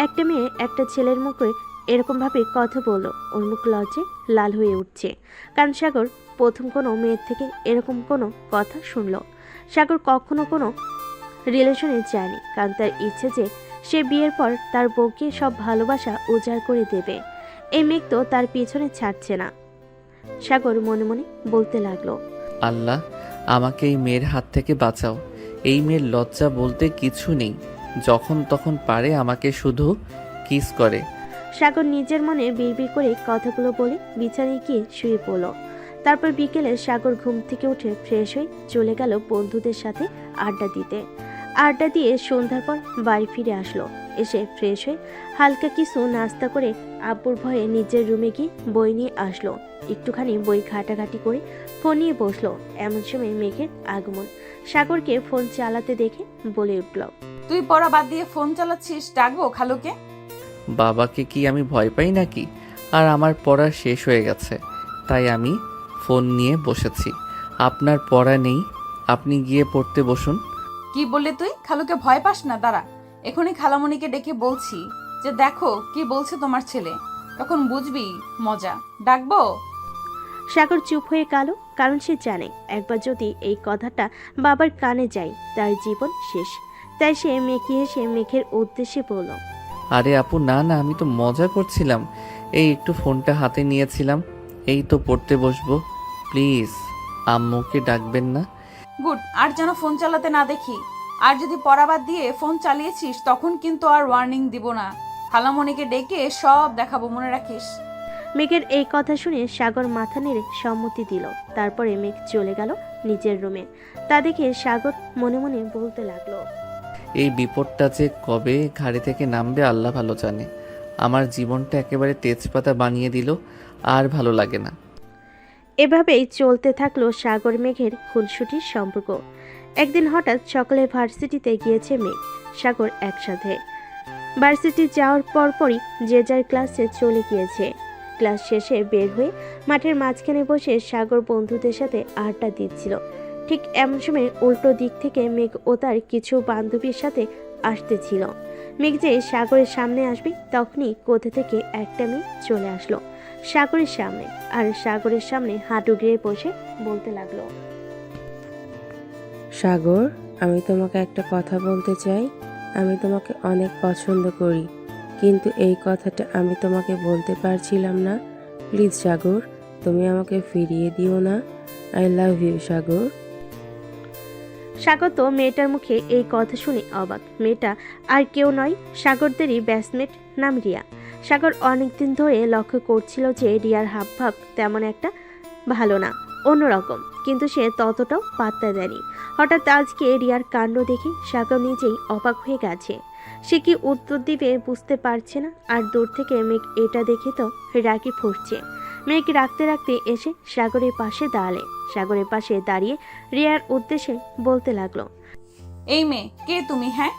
একটা মেয়ে একটা ছেলের মুখে এরকম ভাবে কথা বলল, ওর মুখ লজ্জে লাল হয়ে উঠছে। কারণ সাগর প্রথম কোনো মেয়ের থেকে এরকম কোনো কথা শুনলো। সাগর কখনো কোনো রিলেশনে যায়নি, কারণ তার ইচ্ছে যে সে বিয়ের পর তার বউকে সব ভালোবাসা উজাড় করে দেবে। এই মেঘ তো তার পিছনে ছাড়ছে না। সাগর মনে মনে বলতে লাগলো, আল্লাহ, আমাকে এই মেয়ের হাত থেকে বাঁচাও। এই মেয়ের লজ্জা বলতে কিছু নেই, যখন তখন পারে আমাকে শুধু কিস করে। সাগর নিজের মনে বিড়বিড় করে কথাগুলো বলে বিছানায় গিয়ে শুয়ে পড়ল। তারপর বিকেলে সাগর ঘুম থেকে উঠে ফ্রেশ হয়ে চলে গেল বন্ধুদের সাথে আড্ডা দিতে। আড্ডা দিয়ে সন্ধ্যার পর বাড়ি ফিরে আসলো। এসে ফ্রেশ হয়ে হালকা কিছু নাস্তা করে আব্বুর ভয়ে নিজের রুমে গিয়ে বই নিয়ে আসলো। একটুখানি বই ঘাটাঘাটি করে ফোন নিয়ে বসলো। এমন সময় মেঘের আগমন। সাগরকে ফোন চালাতে দেখে বলে উঠল, তুই পড়া বাদ দিয়ে ফোন চালাচ্ছিস, ডাকবো খালুকে? বাবাকে কি আমি ভয় পাই নাকি? আর আমার পড়া শেষ হয়ে গেছে, তাই আমি ফোন নিয়ে বসেছি। আপনার পড়া নেই, আপনি গিয়ে পড়তে বসুন। কি বললি তুই? খালুকে ভয় পাস না? দাঁড়া, এখনই খালামণিকে ডেকে বলছি যে দেখো কি বলছে তোমার ছেলে, তখন বুঝবি মজা। ডাকবো? সাগর চুপ হয়ে গেল, কারণ সে জানে একবার যদি এই কথাটা বাবার কানে যায় তার জীবন শেষ। তাই সে মেকি হেসে মেঘের উদ্দেশ্যে বলল, আরে আপু, না না, আমি তো মজা করছিলাম। এই একটু ফোনটা হাতে নিয়েছিলাম, এই তো পড়তে বসবো। প্লিজ আম্মুকে ডাকবেন না। গুড, আর যেন ফোন চালাতে না দেখি। আর যদি পড়া বাদ দিয়ে ফোন চালিয়েছিস তখন কিন্তু আর ওয়ার্নিং দিব না। খালামণিকে ডেকে সব দেখাবো, মনে রাখিস। মেঘের এই কথা শুনে সাগর মাথা নেড়ে সম্মতি দিল। তারপরে মেঘ চলে গেল নিজের রুমে। তা দেখে সাগর মনে মনে বলতে লাগলো, এই বিপদটা যে কবে ঘাড়ি থেকে নামবে আল্লাহ ভালো জানে। আমার জীবনটা একেবারে তেজপাতা বানিয়ে দিল, আর ভালো লাগে না। এভাবেই চলতে থাকলো সাগর মেঘের খুনসুটির সম্পর্ক। একদিন হঠাৎ সকালে ভার্সিটিতে গিয়েছে মেঘ সাগর একসাথে। ভার্সিটি যাওয়ার পরপরই যে যার ক্লাসে চলে গিয়েছে। ক্লাস শেষে বের হয়ে মাঠের মাঝখানে বসে সাগর বন্ধুদের সাথে আড্ডা দিচ্ছিল। ঠিক এমন সময় উল্টো দিক থেকে মেঘ ও তার কিছু বান্ধবীর সাথে আসতেছিল। মেঘ যে সাগরের সামনে আসবে তখনই কোথা থেকে একটা মেয়ে চলে আসলো সাগরের সামনে। আর সাগরের সামনে হাঁটু গেড়ে বসে বলতে লাগলো, সাগর, আমি তোমাকে একটা কথা বলতে চাই। আমি তোমাকে অনেক পছন্দ করি, কিন্তু এই কথাটা আমি তোমাকে বলতে পারছিলাম না। প্লিজ সাগর, তুমি আমাকে ফিরিয়ে দিও না। আই লাভ ইউ সাগর। সাগর তো মেয়েটার মুখে এই কথা শুনে অবাক। মেয়েটা আর কেউ নয়, সাগরদেরই ব্যাচমেট, নাম রিয়া। সাগর অনেকদিন ধরে লক্ষ্য করছিল যে রিয়ার হাবভাব তেমন একটা ভালো না, অন্যরকম, কিন্তু সে ততটাও পাত্তা দেয়নি। হঠাৎ আজকে রিয়ার কাণ্ড দেখে সাগর নিজেই অবাক হয়ে গেছে। সে কি উত্তর দিবে বুঝতে পারছে না। আর দূর থেকে মেঘ এটা দেখে তো রাগি ফুটছে। মেঘ রাখতে রাখতে এসে সাগরের পাশে দাঁড়ালে। সাগরের পাশে দাঁড়িয়ে রিয়ার উদ্দেশ্যে বলতে লাগলো, এই মেয়ে কে তুমি? হ্যাঁ,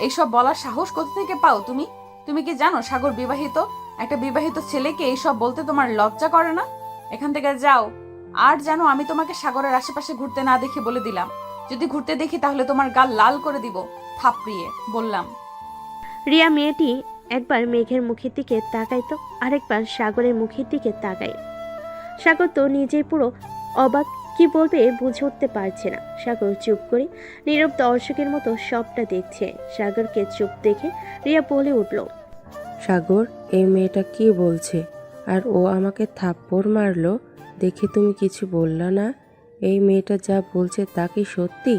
এইসব বলার সাহস কোথা থেকে পাও তুমি? তুমি কি জানো সাগর বিবাহিত? একটা বিবাহিত ছেলেকে এইসব বলতে তোমার লজ্জা করে না? এখান থেকে যাও। আর জানো, আমি তোমাকে সাগরের আশেপাশে ঘুরতে না দেখে বলে দিলাম। যদি ঘুরতে দেখি তাহলে তোমার গাল লাল করে দিব থাপড়িয়ে, বললাম। রিয়া মেয়েটি একবার মেঘের মুখের দিকে তাকায় তো আরেকবার সাগরের মুখের দিকে তাকায়। সাগর তো নিজেই পুরো অবাক, কি বলবে বুঝে উঠতে পারছে না। সাগর চুপ করে নীরব দর্শকের মতো সবটা দেখছে। সাগরকে চুপ দেখে রিয়া বলে উঠল, সাগর, এই মেয়েটা কি বলছে? আর ও আমাকে থাপ্পড় মারলো দেখে তুমি কিছু বললা না? এই মেয়েটা যা বলছে তা কি সত্যি?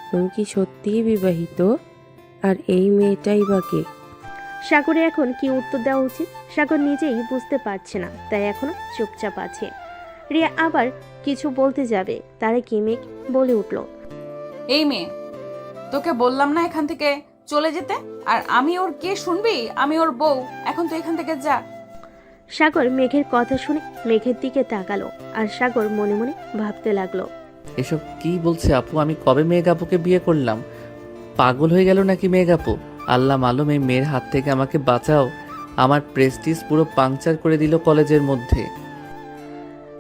তুমি কি সত্যিই বিবাহিত? আর এই মেয়েটাই বা কে? সাগরে এখন কি উত্তর দেওয়া উচিত সাগর নিজেই বুঝতে পারছে না, তাই এখনো চুপচাপ আছে। রিয়া আবার কিছু বলতে যাবে, তারে কি মেঘ বলে উঠল, এই মেয়ে, তোকে বললাম না এখান থেকে চলে যেতে? আর আমি ওর কে শুনবি? আমি ওর বউ। এখন তুই এখান থেকে যা। সাগর মেঘের কথা শুনে মেঘের দিকে তাকালো, আর সাগর মনে মনে ভাবতে লাগলো, এসব কি বলছে আপু? আমি কবে মেঘ আপুকে বিয়ে করলাম? পাগল হয়ে গেল নাকি মেঘ আপু? আল্লাহ মালুম, এই মেয়ের হাত থেকে আমাকে বাঁচাও। আমার প্রেস্টিজ পুরো পাংচার করে দিল কলেজের মধ্যে।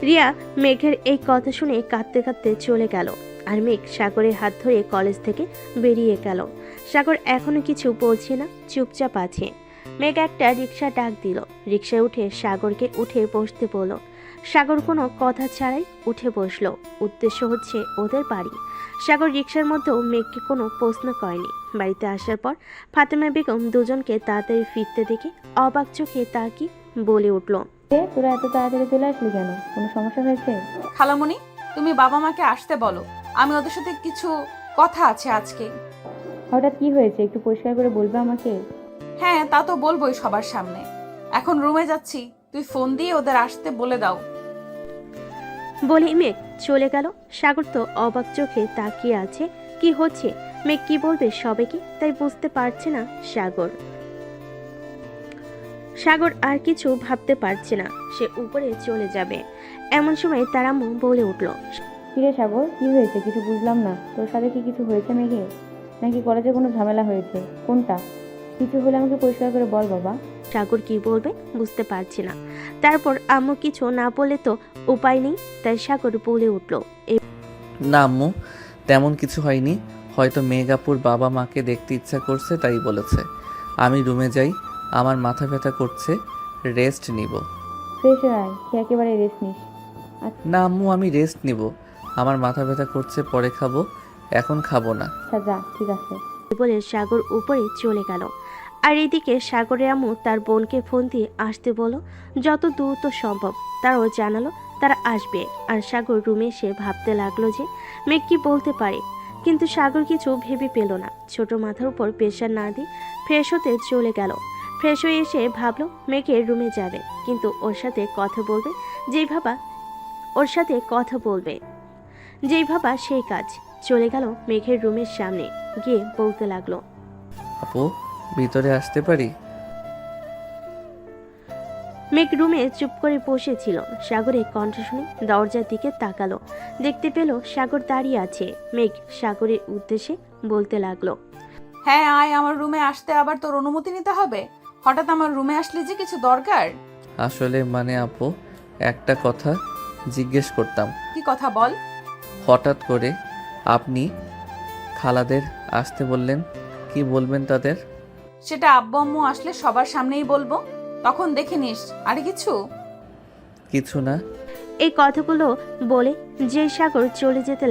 রিয়া মেঘের এই কথা শুনে কাঁদতে কাঁদতে চলে গেল, আর মেঘ সাগরের হাত ধরে কলেজ থেকে বেরিয়ে গেল। সাগর এখনো কিছু বলছে না, চুপচাপ আছে। মেঘ একটা রিক্সা ডাক দিল, রিক্সায় উঠে সাগরকে উঠে বসতে বলল। সাগর কোনো কথা ছাড়াই উঠে বসলো। উদ্দেশ্য হচ্ছে ওদের বাড়ি। সাগর রিক্সার মধ্যেও মেঘকে কোনো প্রশ্ন করেনি। বাড়িতে আসার পর ফাতেমা বেগম দুজনকে তাড়াতাড়ি ফিরতে দেখে অবাক চোখে তাকি বলে উঠল, তোরা এত তাড়াতাড়ি চলে আসলি কেন? কোনো সমস্যা হয়েছে? খালামণি, তুমি বাবা মাকে আসতে বলো, আমি ওদের সাথে কিছু কথা আছে আজকে। হঠাৎ কি হয়েছে একটু পরিষ্কার করে বলবে আমাকে? হ্যাঁ, তা তো বলবোই সবার সামনে। এখন রুমে যাচ্ছি, তুই ফোন দিয়ে ওদের আসতে বলে দাও। বলে মেঘ চলে গেল। সাগর তো অবাক চোখে তাকিয়ে আছে, কি হচ্ছে, মেঘ কি বলবে সবাইকে, তাই বুঝতে পারছে না সাগর। সাগর আর কিছু ভাবতে পারছে না, সে উপরে চলে যাবে। এমন সময় তার আম্মু বলে উঠল, কিরে সাগর, কি হয়েছে? কিছু বুঝলাম না। তোর সাথে কি কিছু হয়েছে মেঘে? নাকি কলেজে কোনো ঝামেলা হয়েছে? কোনটা? কিছু হলে আমাকে পরিষ্কার করে বল বাবা। সাগর কি বলবে বুঝতে পারছে না। তারপর আম্মু কিছু না বলে তো উপায় নেই, তাই সাগর বলে উঠল, না আম্মু, তেমন কিছু হয়নি। হয়তো মেঘ আপুর বাবা মাকে দেখতে ইচ্ছা করছে তাই বলেছে। আমি রুমে যাই, আমার মাথা ব্যথা করছে, রেস্ট নিব। ফ্রেশ হয়ে আয়, খেয়ে একেবারে রেস্ট নিস। না আম্মু, আমি রেস্ট নিব। আমার মাথা ব্যথা করছে, পরে খাবো, এখন খাবো না। আচ্ছা যা, ঠিক আছে। বলে সাগর উপরে চলে গেল। আর এদিকে সাগরের আম্মু তার বোনকে ফোন দিয়ে আসতে বলল, যত দ্রুত সম্ভব। তারাও জানালো তারা আসবে। আর সাগর রুমে এসে ভাবতে লাগলো যে মেঘ কি বলতে পারে, কিন্তু সাগর কিছু ভেবে পেল না। ছোট মাথার উপর প্রেশার না দিয়ে ফ্রেশ হতে চলে গেল। ফ্রেশ হয়ে এসে ভাবলো মেঘের রুমে যাবে, কিন্তু ওর সাথে কথা বলবে যেই ভাবা সেই কাজ। চলে গেল মেঘের রুমের সামনে, গিয়ে বলতে লাগলো, আপু, ভিতরে আসতে পারি? মেঘ রুমে চুপ করে বসেছিল। সাগরের কণ্ঠ শুনে দরজার দিকে তাকালো, দেখতে পেল সাগর দাঁড়িয়ে আছে। মেঘ সাগরের উদ্দেশ্যে বলতে লাগলো, হ্যাঁ আয়, আমার রুমে আসতে আবার তোর অনুমতি নিতে হবে? হঠাৎ আমার রুমে আসলে যে কিছু দরকার? আসলে মানে আপু, একটা কথা জিজ্ঞেস করতাম। কি কথা বল। হঠাৎ করে আপনি খালাদের আসতে বললেন, কি বলবেন তাদের? সেটা আব্বু আম্মু আসলে সবার সামনেই বলবো, তখন দেখে নিস। আরে কিছু কিছু না। এই কথাগুলো বলে যে সাগর চলে যেতে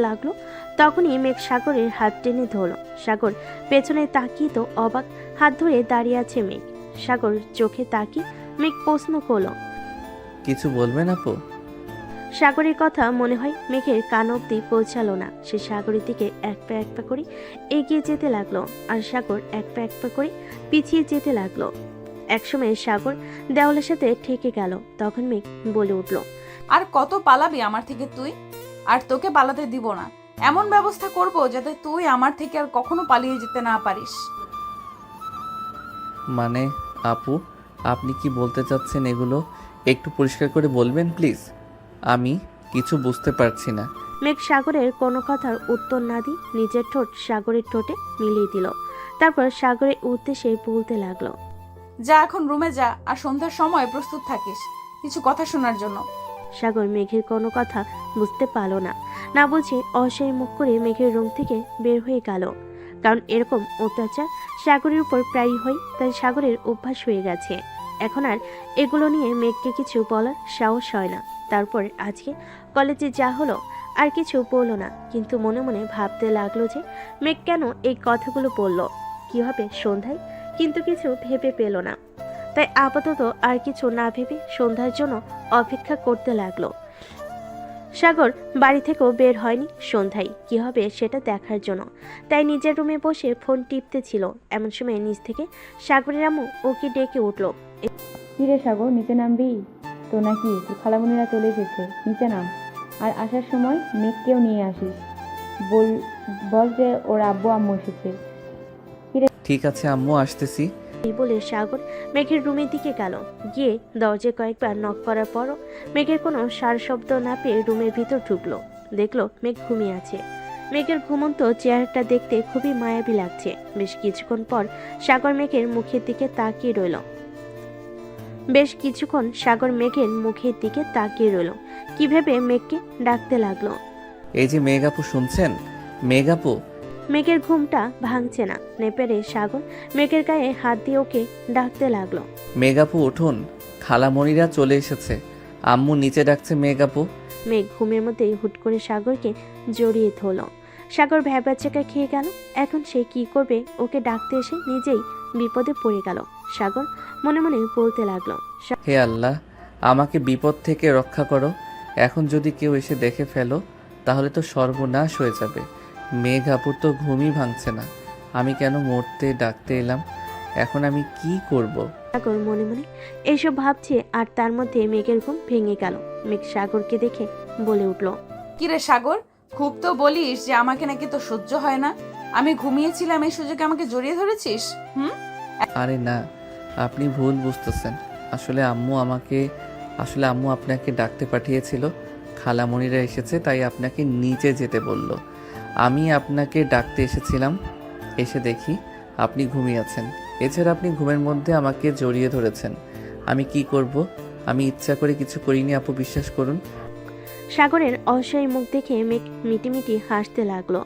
লাগলো, তখনই মেঘ সাগরের হাত টেনে ধরলো। সাগর পেছনে তাকিয়ে তো অবাক, হাত ধরে দাঁড়িয়ে আছে মেঘ। সাগর চোখে তাকিয়ে মেঘ প্রশ্ন করলো, কিছু বলবেন আপু? সাগরের কথা মনে হয় মেঘের কান অব্দি পৌঁছালো না। সে সাগরের দিকে এক পা করে এগিয়ে যেতে লাগলো, আর সাগর এক পা করে পিছিয়ে যেতে লাগলো। একসময় সাগর দেওয়ালের সাথে ঠেকে গেল। তখন মেঘ বলে উঠল, আর কত পালাবি আমার থেকে তুই? আর তোকে পালাতে দিব না। এমন ব্যবস্থা করব যাতে তুই আমার থেকে আর কখনো পালিয়ে যেতে না পারিস। মানে আপু, আপনি কি বলতে চাচ্ছেন এগুলো একটু পরিষ্কার করে বলবেন প্লিজ? আমি কিছু বুঝতে পারছি না। মেঘ সাগরের কোনো কথার উত্তর না দিয়ে নিজের ঠোঁট সাগরের ঠোঁটে মিলিয়ে দিল। তারপর সাগরের উদ্দেশ্যে বলতে লাগলো, যা এখন রুমে যা, আর সন্ধ্যার সময় প্রস্তুত থাকিস কিছু কথা শোনার জন্য। সাগর মেঘের কোনো কথা বুঝতে পারলো না বুঝে অসহায় মুখ করে মেঘের রুম থেকে বের হয়ে গেল। কারণ এরকম অত্যাচার সাগরের উপর প্রায়ই হয়, তাই সাগরের অভ্যাস হয়ে গেছে। এখন আর এগুলো নিয়ে মেঘকে কিছু বলার সাহস হয় না। তারপর আজকে কলেজে যা হলো আর কিছু বললো না, কিন্তু মনে মনে ভাবতে লাগলো যে মেঘ কেন এই কথাগুলো বলল, কি কি হবে সন্ধ্যায়, কিন্তু কিছু ভেবে পেল না। তাই আপাতত আর কিছু না ভেবে সন্ধ্যার জন্য অপেক্ষা করতে লাগলো। সাগর বাড়ি থেকেও বের হয়নি সন্ধ্যায় কি হবে সেটা দেখার জন্য, তাই নিজের রুমে বসে ফোন টিপতে ছিল। এমন সময় নিচ থেকে সাগরের আম্মু ওকে ডেকে উঠল। কী রে সাগর, নিচে নামবি তো নাকি? তোর খালামুনিরা চলে এসেছে, নিচে নাম। আর আসার সময় মেঘকেও নিয়ে আসিস। বল যে ওর আব্বু আম্মু এসেছে। ঠিক আছে আম্মু, আসতেছি। এই বলে সাগর মেঘের রুমের দিকে গেল। গিয়ে দরজায় কয়েকবার নক করার পরও মেঘের কোনো সার শব্দ না পেয়ে রুমের ভিতর ঢুকলো। দেখলো মেঘ ঘুমিয়ে আছে। মেঘের ঘুমন্ত চেহারাটা দেখতে খুবই মায়াবী লাগছে। বেশ কিছুক্ষণ পর সাগর মেঘের মুখের দিকে তাকিয়ে রইল। কি ভেবে মেঘকে ডাকতে লাগলো। এই যে মেঘ আপু, শুনছেন? মেঘ আপু। মেঘের ঘুমটা ভাঙছে না। নেপেরে সাগর মেঘের গায়ে হাত দিয়ে ওকে ডাকতে লাগলো। মেঘ আপু উঠুন, খালামণিরা চলে এসেছে, আম্মু নিচে ডাকছে মেঘ আপু। মেঘ ঘুমের মধ্যেই হুট করে সাগরকে জড়িয়ে ধরল। সাগর ভ্যাবাচ্চাকা খেয়ে গেল। এখন সে কি করবে? ওকে ডাকতে এসে নিজেই বিপদে পড়ে গেল। সাগর মনে মনে বলতে লাগলো, হে আল্লাহ, আমাকে বিপদ থেকে রক্ষা করো। এখন যদি কেউ এসে দেখে ফেলো তাহলে তো সর্বনাশ হয়ে যাবে। মেঘ আপুর তো ঘুমই ভাঙছে না, আমি কেন মরতে ডাকতে এলাম? এখন আমি কি করব? সাগর মনে মনে এইসব ভাবছে। আর তার মধ্যে মেঘের ঘুম ভেঙে গেল। মেঘ সাগরকে দেখে বলে উঠল, কিরে সাগর, খুব তো বলিস যে আমাকে নাকি তো সহ্য হয় না। আমি ঘুমিয়েছিলাম এই সুযোগে আমাকে জড়িয়ে ধরেছিস। আরে না, আপনি ভুল বুঝতেছেন। আসলে আম্মু আপনাকে ডাকতে পাঠিয়েছিল। খালামণিরা এসেছে তাই আপনাকে নিচে যেতে বলল। আমি আপনাকে ডাকতে এসেছিলাম, এসে দেখি আপনি ঘুমিয়ে আছেন। এছাড়া আপনি ঘুমের মধ্যে আমাকে জড়িয়ে ধরেছেন। আমি কি করব? আমি ইচ্ছা করে কিছু করিনি আপু, বিশ্বাস করুন। সাগরের অসহায় মুখ দেখে মেঘ মিটিমিটি হাসতে লাগলো।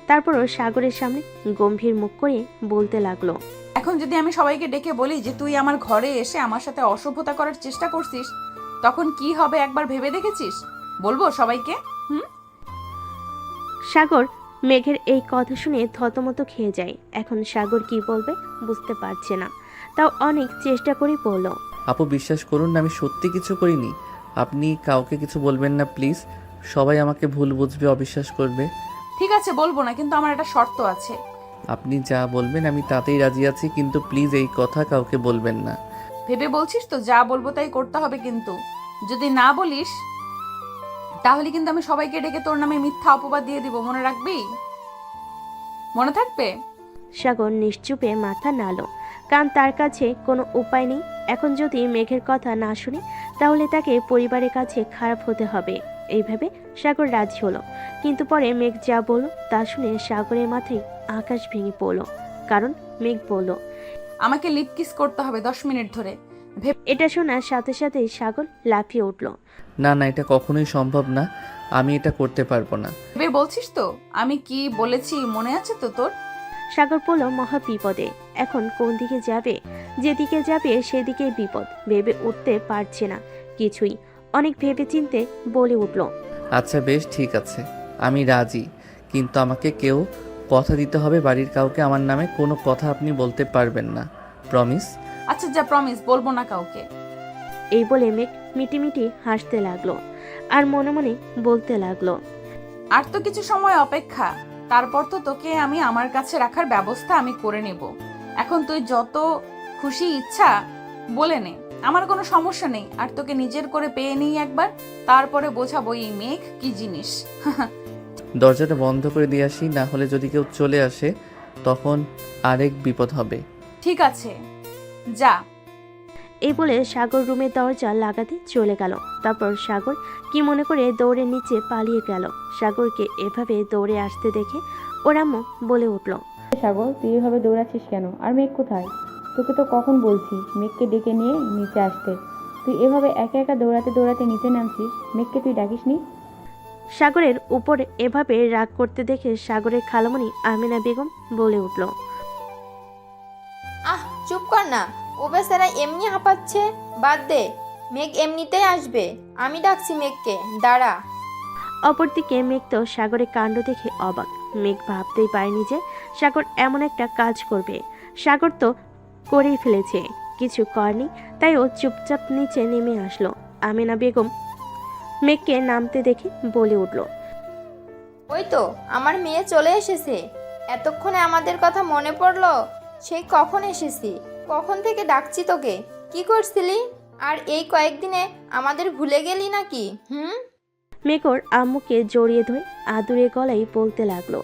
তারপরও সাগরের সামনে গম্ভীর মুখ করে বলতে লাগলো, এখন যদি আমি সবাইকে ডেকে বলি যে তুই আমার ঘরে এসে আমার সাথে অসভ্যতা করার চেষ্টা করছিস, তখন কি হবে একবার ভেবে দেখেছিস? বলবো সবাইকে? সাগর মেঘের এই কথা শুনে থতমত খেয়ে যায়। এখন সাগর কি বলবে বুঝতে পারছে না, তাও অনেক চেষ্টা করে বলল, আপু বিশ্বাস করুন, আমি সত্যি কিছু করিনি। আপনি কাউকে কিছু বলবেন না প্লিজ। সবাই আমাকে ভুল বুঝবে, অবিশ্বাস করবে। ঠিক আছে বলবো না, কিন্তু আমার একটা শর্ত আছে। আপনি যা বলবেন আমি তাতেই রাজি আছি, কিন্তু প্লিজ এই কথা কাউকে বলবেন না। ভেবে বলছিস তো? যা বলবো তাই করতে হবে, কিন্তু যদি না বলিস তাহলে কিন্তু আমি সবাইকে ডেকে তোর নামে মিথ্যা অপবাদ দিয়ে দিব। মনে রাখবি? মনে থাকবে? সাগর নিশ্চুপে মাথা নাড়ল, কারণ তার কাছে কোনো উপায় নেই। এখন যদি মেঘের কথা না শুনে তাহলে তাকে পরিবারের কাছে খারাপ হতে হবে। এইভাবে সাগর রাজি হলো। কিন্তু পরে মেঘ যা বলল তা শুনে সাগরের মাথায় আকাশ ভেঙে পড়ল। কারণ মেঘ বলল, আমাকে লিপ কিস করতে হবে 10 মিনিট ধরে। এটা শোনার সাথে সাথেই সাগর লাফিয়ে উঠল। না না, এটা কখনোই সম্ভব না, আমি এটা করতে পারবো না। ভেবে বলছিস তো? আমি কি বলেছি মনে আছে তো তোর? সাগর পড়ল মহা বিপদে। এখন কোন দিকে যাবে? যেদিকে যাবে সেদিকেই বিপদ। ভেবে উঠতে পারছে না কিছুই। অনেক ভেবে চিনতে বলে উঠল, আচ্ছা বেশ, ঠিক আছে, আমি রাজি, কিন্তু আমাকে কেউ কথা দিতে হবে, বাড়ির কাউকে আমার নামে কোনো কথা আপনি বলতে পারবেন না, প্রমিস? আচ্ছা যা, প্রমিস, বলবো না কাউকে। এই বলে মেঘ মিটিমিটি হাসতে লাগলো আর মনে মনে বলতে লাগলো, আর তো কিছু সময় অপেক্ষা, তারপর তো তোকে আমি আমার কাছে রাখার ব্যবস্থা আমি করে নেব। এখন তুই যত খুশি ইচ্ছা বলে নে, আমার কোনো সমস্যা নেই। আর তোকে নিজের করে পেয়ে নিই একবার, তারপরে বোঝাবো এই মেঘ কি জিনিস। দরজাটা বন্ধ করে দিয়ে আসি, না হলে যদি কেউ চলে আসে তখন আরেক বিপদ হবে। ঠিক আছে, যা। এই বলে সাগর রুমের দরজা লাগাতে চলে গেল। তারপর সাগর কি মনে করে দৌড়ে নিচে পালিয়ে গেল। সাগরকে এভাবে দৌড়ে আসতে দেখে ওর আম্মু বলে উঠল, সাগর, তুই এভাবে দৌড়াচ্ছিস কেন? আর মেঘ কোথায়? তোকে তো কখন বলছি মেঘকে ডেকে নিয়ে নিচে আসতে। তুই এভাবে একা একা দৌড়াতে দৌড়াতে নিচে নামছিস, মেঘকে তুই ডাকিসনি? সাগরের উপর এভাবে রাগ করতে দেখে সাগরের খালামণি আমিনা বেগম বলে উঠল, আহ চুপ কর না, ও বেচারা এমনি হাঁপাচ্ছে, বাদ দে, মেঘ এমনিতেই আসবে, আমি ডাকছি মেঘকে, দাঁড়া। অপরদিকে মেঘ তো সাগরের কাণ্ড দেখে অবাক। মেঘ ভাবতেই পারেনি যে সাগর এমন একটা কাজ করবে। সাগর তো করেই ফেলেছে, কিছু করেনি, তাই ও চুপচাপ নিচে নেমে আসলো। আমিনা বেগম মেঘকে নামতে দেখে বলে উঠল, ওই তো আমার মেয়ে চলে এসেছে। এতক্ষণে আমাদের কথা মনে পড়লো? সেই কখন এসেছি, কখন থেকে ডাকছি তোকে, কি করছিলি? আর এই কয়েকদিনে আমাদের ভুলে গেলি নাকি? মেঘ ওর আম্মুকে জড়িয়ে ধরে আদুরে গলায় বলতে লাগলো,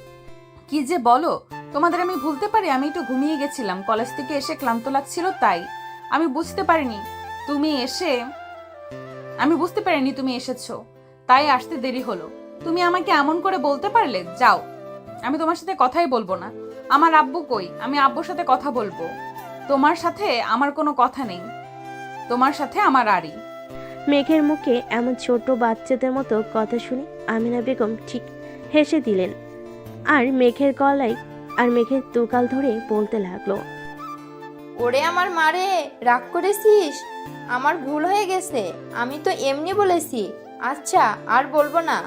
কি যে বলো, তোমাদের আমি ভুলতে পারি? আমি একটু ঘুমিয়ে গেছিলাম, কলেজ থেকে এসে ক্লান্ত লাগছিল, তাই আমি বুঝতে পারিনি তুমি এসেছো, তাই আসতে দেরি হলো। তুমি আমাকে এমন করে বলতে পারলে? যাও, আমি তোমার সাথে কথাই বলবো না। আমার আব্বু কই? আমি আব্বুর সাথে কথা বলবো। তোমার সাথে আমার কোনো কথা নেই, তোমার সাথে আমার আরই। মেঘের মুখে এমন ছোট বাচ্চাদের মতো কথা শুনে আমিনা বেগম ঠিক হেসে দিলেন আর মেঘের তুকাল ধরে বলতে লাগলো, ওরে আমার মারে, রাগ করেছিস? আমার ভুল হয়ে গেছে, আমি তো এমনি বলেছি। আচ্ছা, আর বলবো না।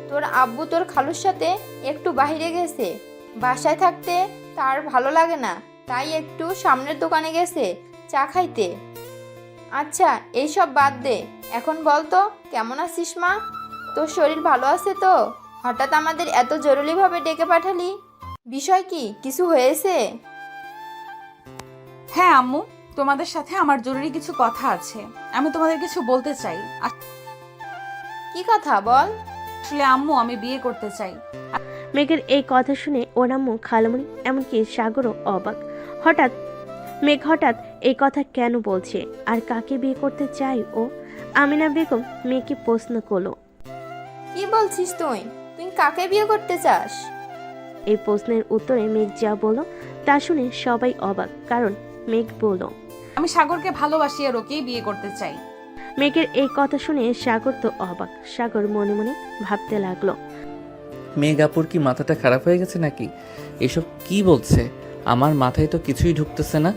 তোর আব্বু তোর খালুর সাথে একটু বাইরে গেছে, বাসায় থাকতে তার ভালো লাগে না, তাই একটু সামনের দোকানে গেছে চা খাইতে। আচ্ছা, এইসব বাদ দে, এখন বল তো কেমন আছিস মা? তোর শরীর ভালো আছে তো? হঠাৎ আমাদের এত জরুরিভাবে ডেকে পাঠালি, বিষয় কি? কিছু হয়েছে? হ্যাঁ আম্মু, তোমাদের সাথে আমার জরুরি কিছু কথা আছে, আমি তোমাদের কিছু বলতে চাই। কি কথা বল? আসলে আম্মু, আমি বিয়ে করতে চাই। মেঘের এই কথা শুনে ওর আম্মু, খালামণি, এমনকি সাগরও অবাক। মেঘ হঠাৎ এই কথা কেন বলছে, আর কাকে বিয়ে করতে চাই ও? আমিনা বেগম মেয়েকে প্রশ্ন করলো, কি বলছিস তুই? তুই কাকে বিয়ে করতে চাস? এই প্রশ্নের উত্তরে মেঘ যা বলল তা শুনে সবাই অবাক, কারণ মেঘ বলল, আমি সাগরকে ভালোবাসি আর ওকেই বিয়ে করতে চাই। মেঘের এই কথা শুনে সাগর তো অবাক। সাগর মনে মনে ভাবতে লাগলো, মেঘাপুর কি মাথাটা খারাপ হয়ে গেছে নাকি? এসব কি বলছে? আমার মাথায় তো কিছুই ঢুকতেছে না।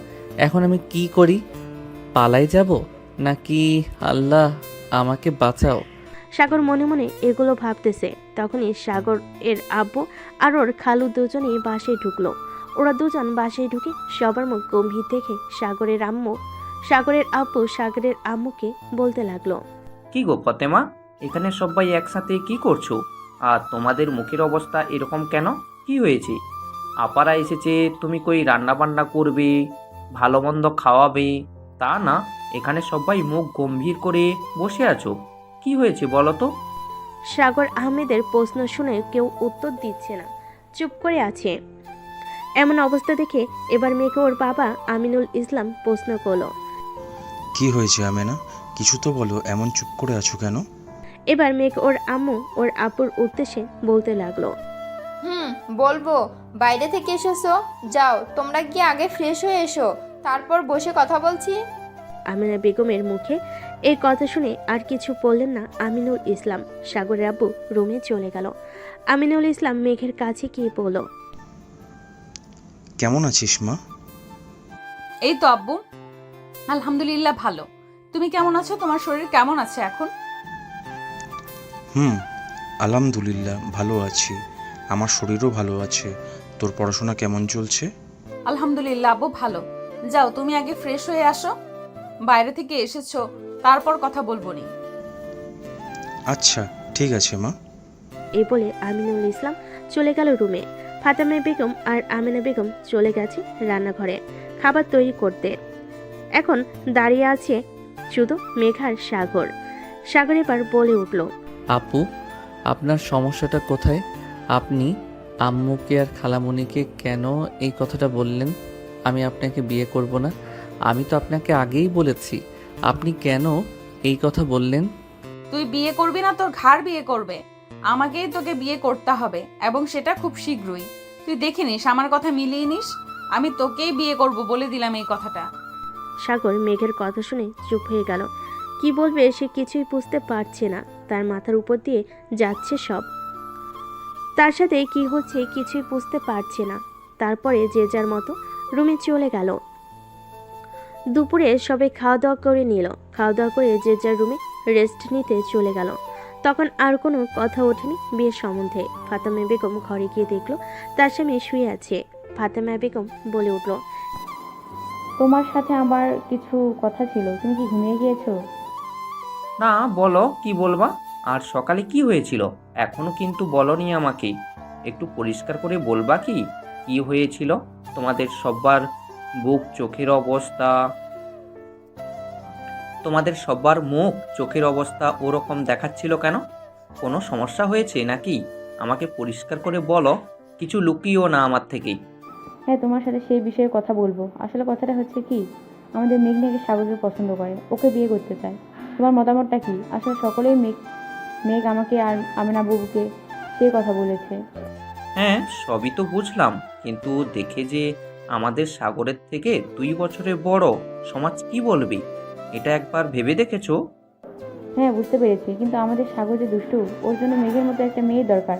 এখন আমি কি করি? পালাই যাব নাকি? আল্লাহ আমাকে বাঁচাও। সাগর মনে মনে এগুলো ভাবতেছে। তখনই সাগর এর আব্বু আর ওর খালু দুজনেই বাসায় ঢুকলো। ওরা দুজন বাসায় ঢুকে সবার মুখ গম্ভীর দেখে সাগরের আব্বু সাগরের আম্মুকে বলতে লাগলো, কি গো ফতেমা, এখানে সবাই একসাথে কি করছো? আর তোমাদের মুখের অবস্থা এরকম কেন? কি হয়েছে? আপারা এসেছে, তুমি কই রান্না বান্না করবে, ভালো মন্দ খাওয়াবে, তা না, এখানে সবাই মুখ গম্ভীর করে বসে আছো। কি হয়েছে বলো তো? সাগর আহমেদের প্রশ্ন শুনে কেউ উত্তর দিচ্ছে না, চুপ করে আছে। এমন অবস্থা দেখে এবার মেয়েকে ওর বাবা আমিনুল ইসলাম প্রশ্ন করলো, কি হয়েছে আমেনা? কিছু তো বলো, এমন চুপ করে আছো কেন? এবার মেয়েকে ওর আম্মু ওর আব্বুর উদ্দেশ্যে বলতে লাগলো, বলবো। বাইরে থেকে এসেছো, যাও তোমরা গিয়ে আগে ফ্রেশ হয়ে এসো, তারপর বসে কথা বলছি। আমিনা বেগমের মুখে এই কথা শুনে আর কিছু বললেন না আমিনুল ইসলাম। সাগরের আব্বু রুমে চলে গেল। আমিনুল ইসলাম মেঘের কাছে গিয়ে বলল, কেমন আছিস মা? এই তো আব্বু, আলহামদুলিল্লাহ ভালো। তুমি কেমন আছো? তোমার শরীর কেমন আছে এখন? আলহামদুলিল্লাহ ভালো আছি, আমার শরীরও ভালো আছে। তোর পড়াশোনা কেমন চলছে? আলহামদুলিল্লাহ আব্বু ভালো। যাও তুমি আগে ফ্রেশ হয়ে আসো, বাইরে থেকে এসেছো, তারপর কথা বলবো নি। আচ্ছা ঠিক আছে মা। এই বলে আমিনুল ইসলাম চলে গেল রুমে। ফাতেমা বেগম আর আমিনা বেগম চলে গেছে রান্নাঘরে খাবার তৈরি করতে। এখন দাঁড়িয়ে আছে শুধু মেঘার সাগর। সাগর এবার বলে উঠল, আপু, আপনার সমস্যাটা কোথায়? আপনি আম্মুকে আর খালামণিকে কেন এই কথাটা বললেন আমি আপনাকে বিয়ে করব না? আমি তো আপনাকে আগেই বলেছি, আপনি কেন এই কথা বললেন? তুই বিয়ে করবি না, তোর ঘাড় বিয়ে করবে। আমাকেই তোকে বিয়ে করতে হবে, এবং সেটা খুব শীঘ্রই। তুই দেখে নিস, আমার কথা মিলিয়ে নিস। আমি তোকেই বিয়ে করব, বলে দিলাম এই কথাটা। সাগর মেঘের কথা শুনে চুপ হয়ে গেল। কি বলবে সে কিছুই বুঝতে পারছে না। তার মাথার উপর দিয়ে যাচ্ছে সব, তার সাথে কি হচ্ছে কিছুই বুঝতে পারছে না। তারপরে যে যার মতো রুমে চলে গেল। দুপুরে সবাই খাওয়া দাওয়া করে নিল। খাওয়া দাওয়া করে যে যার রুমে রেস্ট নিতে চলে গেল। তখন আর কোনো কথা ওঠেনি বিয়ের সম্বন্ধে। ফাতেমা বেগম ঘরে গিয়ে দেখলো তার স্বামী শুয়ে আছে। ফাতেমা বেগম বলে উঠল, তোমার সাথে আমার কিছু কথা ছিল, তুমি কি ঘুমিয়ে গিয়েছো? না, বলো কি বলবা। আর সকালে কি হয়েছিল এখনো কিন্তু বলনি আমাকে। একটু পরিষ্কার করে বলবা কি কি হয়েছিল? তোমাদের সবার বুক চোখের অবস্থা, তোমাদের সবার মুখ চোখের অবস্থা ওরকম দেখাচ্ছিল কেন? কোনো সমস্যা হয়েছে নাকি? আমাকে পরিষ্কার করে বলো, কিছু লুকিও না আমার থেকে। হ্যাঁ, তোমার সাথে সেই বিষয়ে কথা বলবো। আসলে কথাটা হচ্ছে কি, আমাদের মেঘ নাকি সাগরকে পছন্দ করে, ওকে বিয়ে করতে চায়। তোমার মতামতটা কি? আসলে সকলেই মেঘ আমাকে আর আমিনা বাবুকে সেই কথা বলেছে। হ্যাঁ, সবই তো বুঝলাম, কিন্তু দেখে যে আমাদের সাগরের থেকে 2 বছরের বড়, সমাজ কি বলবে এটা একবার ভেবে দেখেছো? হ্যাঁ, বুঝতে পেরেছি, কিন্তু আমাদের সাগর যে দুষ্টু, ওর জন্য মেঘের মতো একটা মেয়ে দরকার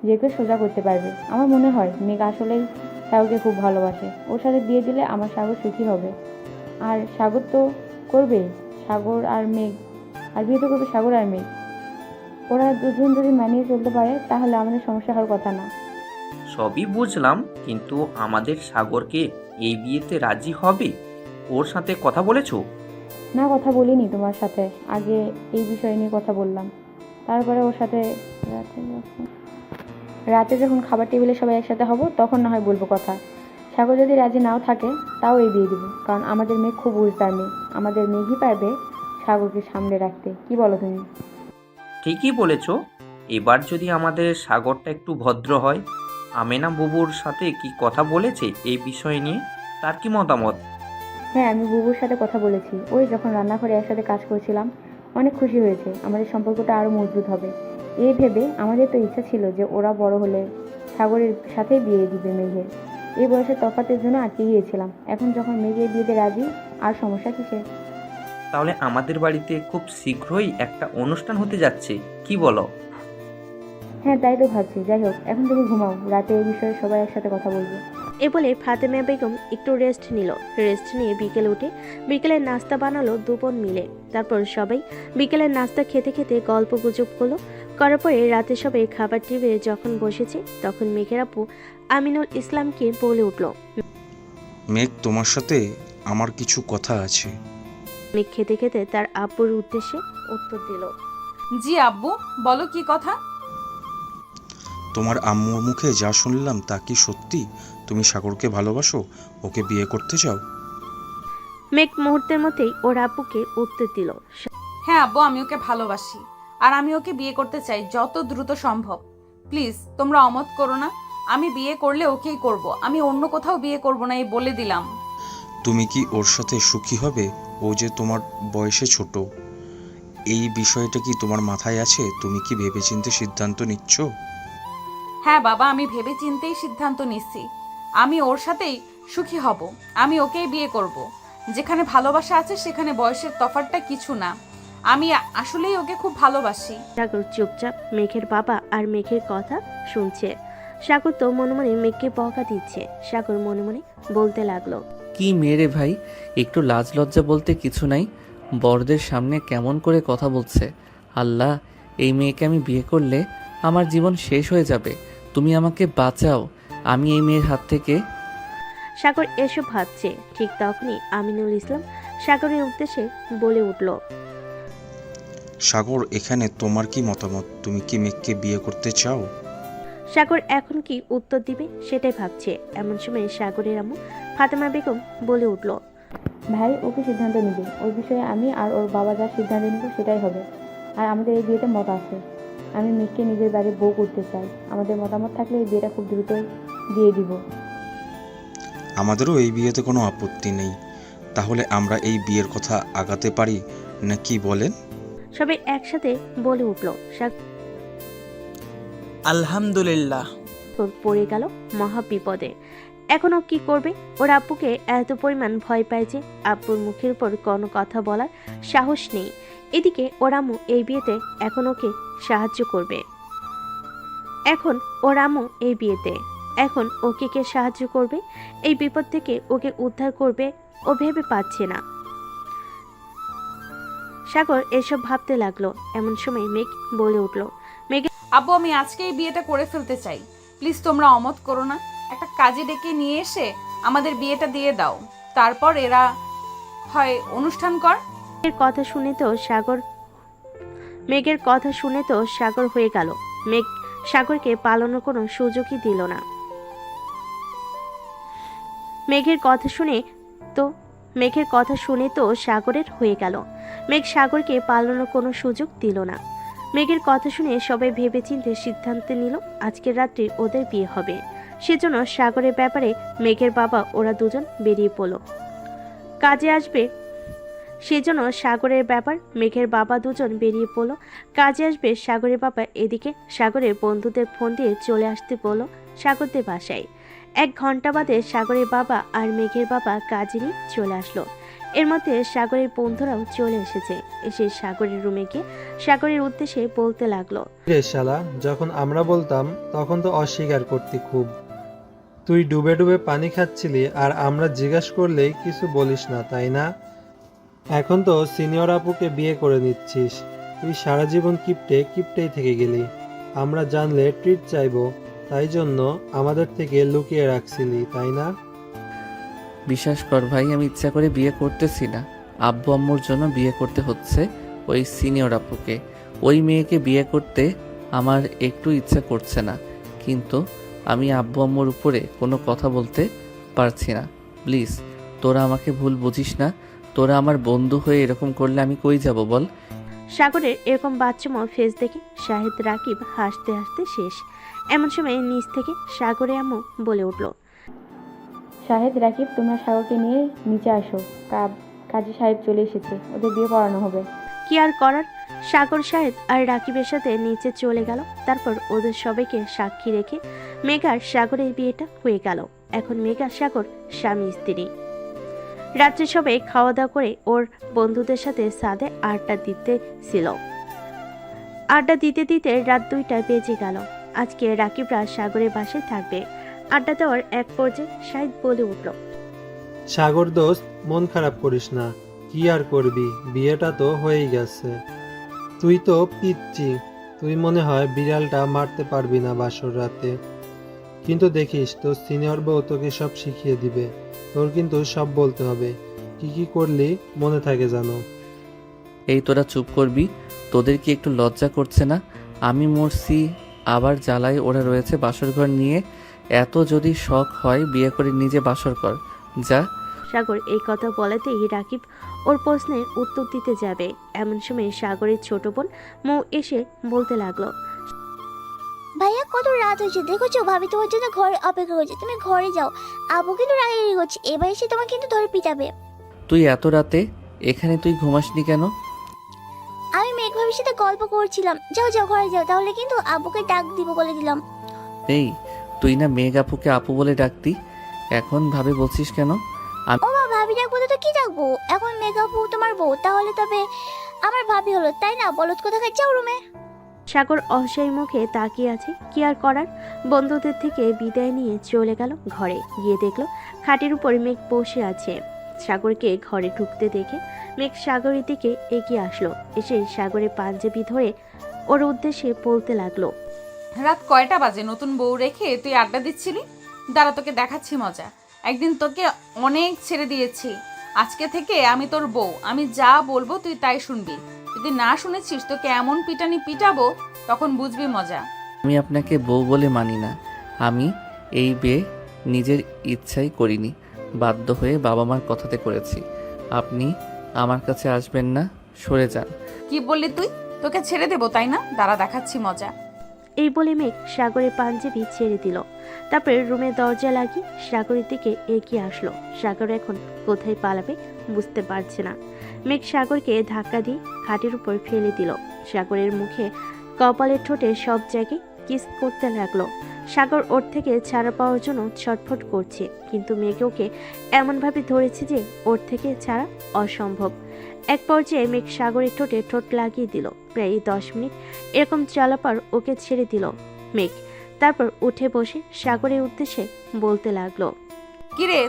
যে কেউ সোজা করতে পারবে। আমার মনে হয় মেঘ আসলেই সাগরকে খুব ভালোবাসে। ওর সাথে বিয়ে দিলে আমার সাগর সুখী হবে। আর সাগর তো করবে, সাগর আর মেঘ, আর বিয়ে তো করবে সাগর আর মেঘ। ওরা দুজন যদি মানিয়ে চলতে পারে তাহলে আমাদের সমস্যা হওয়ার কথা না। সবই বুঝলাম, কিন্তু আমাদের সাগরকে এই বিয়েতে রাজি হবে? ওর সাথে কথা বলেছো? না, কথা বলিনি তোমার সাথে। আগে এই বিষয় নিয়ে কথা বললাম, তারপরে ওর সাথে রাতে যখন খাবার টেবিলে সবাই একসাথে হব তখন না হয় বলবো কথা। সাগর যদি রাজি নাও থাকে তাও এই বিয়ে দিব, কারণ আমাদের মেয়ে খুব বুঝদার মেয়ে। আমাদের মেঘই পারবে সাগরকে সামলে রাখতে। কি বলো তুমি? ঠিকই বলেছো। এবার যদি আমাদের সাগরটা একটু ভদ্র হয়। আমেনা বুবুর সাথে কি কথা বলেছে এই বিষয় নিয়ে? তার কি মতামত? হ্যাঁ, আমি বুবুর সাথে কথা বলেছি। ওই যখন রান্নাঘরে একসাথে কাজ করছিলাম, অনেক খুশি হয়েছে। আমাদের সম্পর্কটা আরও মজবুত হবে এই ভেবে। আমাদের তো ইচ্ছা ছিল যে ওরা বড় হলে সাগরের সাথেই বিয়ে দিবে মেঘের। এই বয়সের তফাতের জন্য আটকে গিয়েছিলাম। এখন যখন মেঘের বিয়েতে রাজি, আর সমস্যা কিসের? তাহলে আমাদের বাড়িতে খুব শীঘ্রই একটা অনুষ্ঠান হতে যাচ্ছে, কি বলো? হ্যাঁ, তাই তো ভাবছি। যাই হোক, এখন তুমি ঘুমাও, রাতে এই বিষয়ে সবাই একসাথে কথা বলবো। এ বলে ফাতেমা বেগম একটু রেস্ট নিল। রেস্ট নিয়ে বিকেলে উঠে বিকেলের নাস্তা বানালো দুবোন মিলে। তারপর সবাই বিকেলের নাস্তা খেতে খেতে গল্প গুজব করলো। করার পরে রাতে সবাই খাবার টেবিলে যখন বসেছে তখন মেঘের আপু আমিনুল ইসলামকে বলে উঠল, মেঘ, তোমার সাথে আমার কিছু কথা আছে। মেঘ খেতে খেতে তার আব্বুর উদ্দেশ্যে উত্তর দিল, জি আব্বু, বলো কি কথা? তোমার আম্মুর মুখে যা শুনলাম তা কি সত্যি? তুমি সাগরকে ভালোবাসো, ওকে বিয়ে করতে চাও? মেঘ মুহূর্তের মধ্যেই ওর আব্বুকে উত্তর দিল, হ্যাঁ আব্বু, আমি ওকে ভালোবাসি আর আমি ওকে বিয়ে করতে চাই যত দ্রুত সম্ভব। প্লিজ তোমরা অমত করো না। আমি বিয়ে করলে ওকেই করব, আমি অন্য কোথাও বিয়ে করব না, এই বলে দিলাম। তুমি কি ওর সাথে সুখী হবে? ও যে তোমার বয়সে ছোট। এই বিষয়টা কি তোমার মাথায় আছে? তুমি কি ভেবেচিন্তে সিদ্ধান্ত নিচ্ছ? হ্যাঁ বাবা, আমি ভেবে চিন্তেই সিদ্ধান্ত নিচ্ছি। আমি ওর সাথেই সুখী হব, আমি ওকেই বিয়ে করব। যেখানে ভালোবাসা আছে সেখানে বয়সের তফাৎটা কিছু না। আমি আসলেই ওকে খুব ভালোবাসি। সাগর চুপচাপ মেঘের বাবা আর মেঘের কথা শুনছে। সাগর তো মনে মনে মেঘকে বকা দিচ্ছে। সাগর মনে মনে বলতে লাগলো, কি মেরে ভাই, একটু লাজ লজ্জা বলতে কিছু নাই। বড়দের সামনে কেমন করে কথা বলছে। আল্লাহ, এই মেয়েকে আমি বিয়ে করলে আমার জীবন শেষ হয়ে যাবে। তুমি আমাকে বাঁচাও, আমি এই মেয়ের হাত থেকে। সাগর এসব ভাবছে। ঠিক তখনই আমিনুল ইসলাম সাগরের উদ্দেশ্যে বলে উঠল, সাগর, এখানে তোমার কি মতামত? তুমি কি মেঘকে বিয়ে করতে চাও? সাগর এখন কি উত্তর দিবে সেটাই ভাবছে। এমন সময় সাগরের আম্মু ফাতেমা বেগম বলে উঠল, ভাই, ওকে সিদ্ধান্ত নিবে। ওই বিষয়ে আমি আর ওর বাবা যা সিদ্ধান্ত নিব সেটাই হবে। আর আমাদের এই বিয়েতে মত আছে। আমি মেঘকে নিজের বাড়ি বউ করতে চাই। আমাদের মতামত থাকলে এই বিয়েটা খুব দ্রুতই দিয়ে দিব। আমাদেরও এই বিয়েতে কোনো আপত্তি নেই। তাহলে আমরা এই বিয়ের কথা আগাতে পারি না, কি বলেন? সবাই একসাথে বলে উঠল। সাগর আলহামদুলিল্লাহ। পড়ে গেল মহা বিপদে। এখনও কি করবে? ওর আব্বুকে এত পরিমাণ ভয় পায় যে আব্বুর মুখের উপর কোনো কথা বলার সাহস নেই। এদিকে ওর আম্মু এই বিয়েতে এখন ওকে সাহায্য করবে। এখন ওকে কে সাহায্য করবে? এই বিপদ থেকে ওকে উদ্ধার করবে ও ভেবে পাচ্ছে না। সাগর এসব ভাবতে লাগলো। এমন সময় মেঘ বলে উঠল। আব্বু আমি আজকেই বিয়েটা করে ফেলতে চাই, প্লিজ তোমরা অমত করো না। একটা কাজে ডেকে নিয়ে এসে আমাদের বিয়েটা দিয়ে দাও, তারপর এরা হয় অনুষ্ঠান কর। মেঘের কথা শুনে তো সাগর হয়ে গেল। মেঘ সাগরকে পালানোর কোনো সুযোগই দিল না। মেঘের কথা শুনে তো সাগরের হয়ে গেল। মেঘ সাগরকে পালানোর কোনো সুযোগ দিল না। মেঘের কথা শুনে সবাই ভেবেচিন্তে সিদ্ধান্ত নিল আজকের রাত্রে ওদের বিয়ে হবে। সেজন্য সাগরের ব্যাপারে মেঘের বাবা ওরা দুজন বেরিয়ে পড়ল। কাজে আসবে সেজন্য সাগরের ব্যাপার মেঘের বাবা দুজন বেরিয়ে পড়ল। কাজে আসবে সাগরের বাবা এদিকে সাগরের বন্ধুদের ফোন দিয়ে চলে আসতে বলল সাগরদের বাসায়। 1 ঘন্টা বাদে সাগরের বাবা আর মেঘের বাবা কাজে নিয়ে চলে আসলো। এর মধ্যে সাগরের বন্ধুরাও চলে এসেছে। এসে সাগরের রুমে গিয়ে সাগরের উদ্দেশ্যে বলতে লাগলো, রে শালা, যখন আমরা বলতাম তখন তো অস্বীকার করতি খুব। তুই ডুবে ডুবে পানি খাচ্ছিলি আর আমরা জিজ্ঞাসা করলেই কিছু বলিস না, তাই না? এখন তো সিনিয়র আপুকে বিয়ে করে নিচ্ছিস। তুই সারা জীবন কিপটেই থেকে গেলি। আমরা জানলে ট্রিট চাইবো, তাই জন্য আমাদের থেকে লুকিয়ে রাখছিলি, তাই না? বিশ্বাস কর ভাই, আমি ইচ্ছা করে বিয়ে করতেছি না। আব্বু আম্মুর জন্য বিয়ে করতে হচ্ছে ওই সিনিয়র আপুকে। ওই মেয়েকে বিয়ে করতে আমার একটু ইচ্ছা করছে না, কিন্তু আমি আব্বু আম্মুর উপরে কোনো কথা বলতে পারছি না। প্লিজ তোরা আমাকে ভুল বুঝিস না। তোরা আমার বন্ধু হয়ে এরকম করলে আমি কই যাব বল? সাগরের এরকম বাচ্চামো ফেস দেখে শাহিদ রাকিব হাসতে হাসতে শেষ। এমন সময় নিচ থেকে সাগরে আম্মু বলে উঠল, শাহেদ, রাকিব, তোমরা সাগরকে নিয়ে নিচে আসো। কাজী সাহেব চলে এসেছে, ওদের বিয়ে পড়ানো হবে। কি আর করার, সাগর শাহেদ আর রাকিবের সাথে নিচে চলে গেল। তারপর ওদের সবাইকে সাক্ষী রেখে মেঘার সাগরের বিয়েটা হয়ে গেল। এখন মেঘা সাগর স্বামী স্ত্রী। রাত্রে সবাই খাওয়া দাওয়া করে ওর বন্ধুদের সাথে ছাদে আড্ডা দিতে রাত 2টা বেজে গেল। আজকে রাকিবরা সাগরের বাসায় থাকবে। আড্ডা দেওয়ার এক পর্যায়ে শাহিদ বলে উঠল, সাগর দোস্ত, মন খারাপ করিস না। কি আর করবি, বিয়েটা তো হয়েই গেছে। তুই তো পিচ্ছি, তুই মনে হয় বিড়ালটা মারতে পারবি না বাসর রাতে। কিন্তু দেখিস তোর সিনিয়র বউ তোকে সব শিখিয়ে দিবে। তোর কিন্তু সব বলতে হবে, কি কি করলি মনে থাকে জানো। এই তোরা চুপ করবি? তোদের কি একটু লজ্জা করছে না? আমি মরছি, আবার জ্বালায় ওরা রয়েছে বাসর ঘর নিয়ে। এত যদি শখ হয় বিয়ে করে নিজে বাসর কর, যা। সাগর এই কথা বলাতেই রাকিব ওর প্রশ্নের উত্তর দিতে যাবে। এমন সময় সাগরের ছোট বোন মৌ এসে বলতে লাগলো, ভাইয়া কত রাত হয়েছে দেখেছো, ভাবি তোমার জন্য ঘরে অপেক্ষা করছে, তুমি ঘরে যাও। আবু কিন্তু রাগারাগি করছে, এবার এসে তোমাকে কিন্তু ধরে পিটাবে। তুই এত রাতে এখানে তুই ঘুমাসনি কেন? আমি মেঘ ভাবির সাথে গল্প করছিলাম। যাও যাও ঘরে যাও, তাহলে কিন্তু আবুকে ডাক দিব বলে দিলাম। এই তুই না মেঘ আপুকে আপু বলে ডাকতি, এখন ভাবে বলছিস কেন? ও মা, ভাবি ডাকবো তো কি ডাকবো? এখন মেঘ আপু তোমার বউ, তাহলে তবে আমার ভাবি হলো, তাই না? বলত কোথাকার, যাও রুমে। সাগর অসহায় মুখে তাকিয়ে আছে। কি আর করার, বন্ধুদের থেকে বিদায় নিয়ে চলে গেল ঘরে। গিয়ে দেখলো খাটের উপর মেঘ বসে আছে। সাগরকে ঘরে ঢুকতে দেখে মেঘ সাগরের দিকে এগিয়ে আসলো। এসে সাগরের পাঞ্জাবি ধরে ওর উদ্দেশ্যে বলতে লাগলো, রাত কয়টা বাজে? নতুন বউ রেখে তুই আড্ডা দিচ্ছিলি? দাঁড়া, তোকে দেখাচ্ছি মজা। একদিন তোকে অনেক ছেড়ে দিয়েছি, আজকে থেকে আমি তোর বউ। আমি যা বলবো তুই তাই শুনবি। যদি না শুনেছিস তোকে এমন পিটানি পিটাবো, তখন বুঝবি মজা। আমি আপনাকে বউ বলে মানি না। আমি এই বিয়ে নিজের ইচ্ছাই করিনি, বাধ্য হয়ে বাবা মার কথাতে করেছি। আপনি আমার কাছে আসবেন না, সরে যান। কি বললি তুই? তোকে ছেড়ে দেবো তাই না? দাঁড়া, দেখাচ্ছি মজা। এই বলে মেঘ সাগরের পাঞ্জাবি ছেড়ে দিল। তারপরে রুমের দরজা লাগিয়ে সাগরের দিকে এগিয়ে আসলো। সাগর এখন কোথায় পালাবে বুঝতে পারছে না। মেঘ সাগরকে ধাক্কা দিয়ে খাটের উপর ফেলে দিল। সাগরের মুখে, কপালের ঠোঁটে সব জায়গায় কিস করতে লাগলো। সাগর ওর থেকে ছাড়া পাওয়ার জন্য ছটফট করছে, কিন্তু মেঘ ওকে এমনভাবে ধরেছে যে ওর থেকে ছাড়া অসম্ভব। এক পর্যায়ে মেঘ সাগরের ঠোঁটে ঠোঁট লাগিয়ে দিল। প্রায় 10 মিনিট এরকম চলাপর ওকে ছেড়ে দিল মেঘ। তারপর উঠে বসে সাগরের উদ্দেশ্যে বলতে লাগলো, কিরে,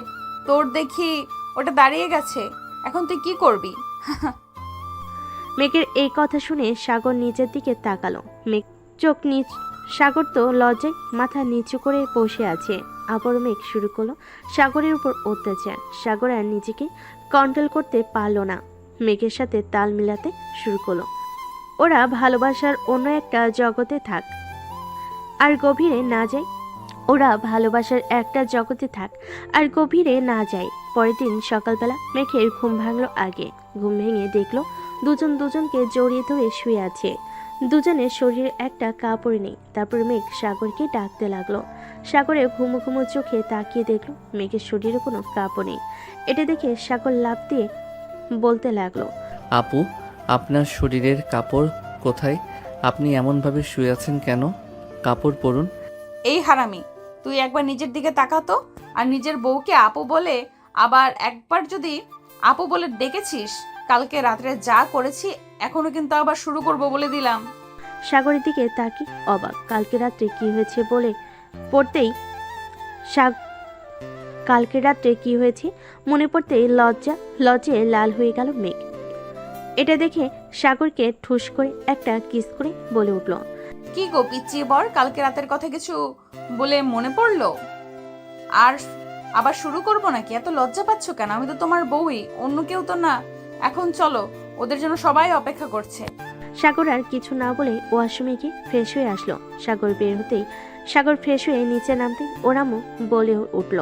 তোর দেখি ওটা দাঁড়িয়ে গেছে, এখন তুই কি করবি? মেঘের এই কথা শুনে সাগর নিচের দিকে তাকালো। মেঘ চোখ নিচ, সাগর তো লজ্জায় মাথা নিচু করে বসে আছে। আবার মেঘ শুরু করলো সাগরের উপর অত্যাচার। সাগর আর নিজেকে কন্ট্রোল করতে পারলো না, মেঘের সাথে তাল মিলাতে শুরু করলো। ওরা ভালোবাসার অন্য একটা জগতে থাক আর গভীরে না যায়। ওরা ভালোবাসার একটা জগতে থাক আর গভীরে না যায়। পরের দিন সকালবেলা মেঘের ঘুম ভাঙলো আগে। ঘুম ভেঙে দেখলো দুজন দুজনকে জড়িয়ে ধরে শুয়ে আছে। দুজনের শরীরে একটা কাপড় নেই। তারপর মেঘ সাগরকে ডাকতে লাগলো। সাগরে ঘুমো ঘুমো চোখে তাকিয়ে দেখলো মেঘের শরীরে কোনো কাপড় নেই। এটা দেখে সাগর লাফ দিয়ে বলতে লাগলো, আপু, আপনার শরীরের কাপড় কোথায়? আপনি এমনভাবে শুয়ে আছেন কেন? কাপড় পরুন। এই হারামি, তুই একবার নিজের দিকে তাকাতো। আর নিজের বউকে আপু বলে, আবার একবার যদি আপু বলে ডেকেছিস, কালকে রাত্রে যা করেছি এখনো কিন্তু আবার শুরু করব বলে দিলাম। সাগরের দিকে তাকি অবাক। কালকে রাত্রে কি হয়েছে বলে পড়তেই কালকে রাত্রে কি হয়েছে মনে পড়তেই লজ্জায় লাল হয়ে গেল মেঘ। এটা দেখে সাগরকে ঠুস করে একটা কিস করে বলে উঠল, কি গো পিচ্চি বর, কালকে রাতের কথা কিছু বলে মনে পড়লো? আর আবার শুরু করব নাকি? এত লজ্জা পাচ্ছ কেন? আমি তো তোমার বউই, অন্য কেউ তো না। এখন চলো, ওদের জন্য সবাই অপেক্ষা করছে। সাগর আর কিছু না বলে ওয়াশরুমে গিয়ে ফ্রেশ হয়ে আসলো। সাগর বের হতেই, সাগর ফ্রেশ হয়ে নিচে নামতে ওরামও বলে উঠল,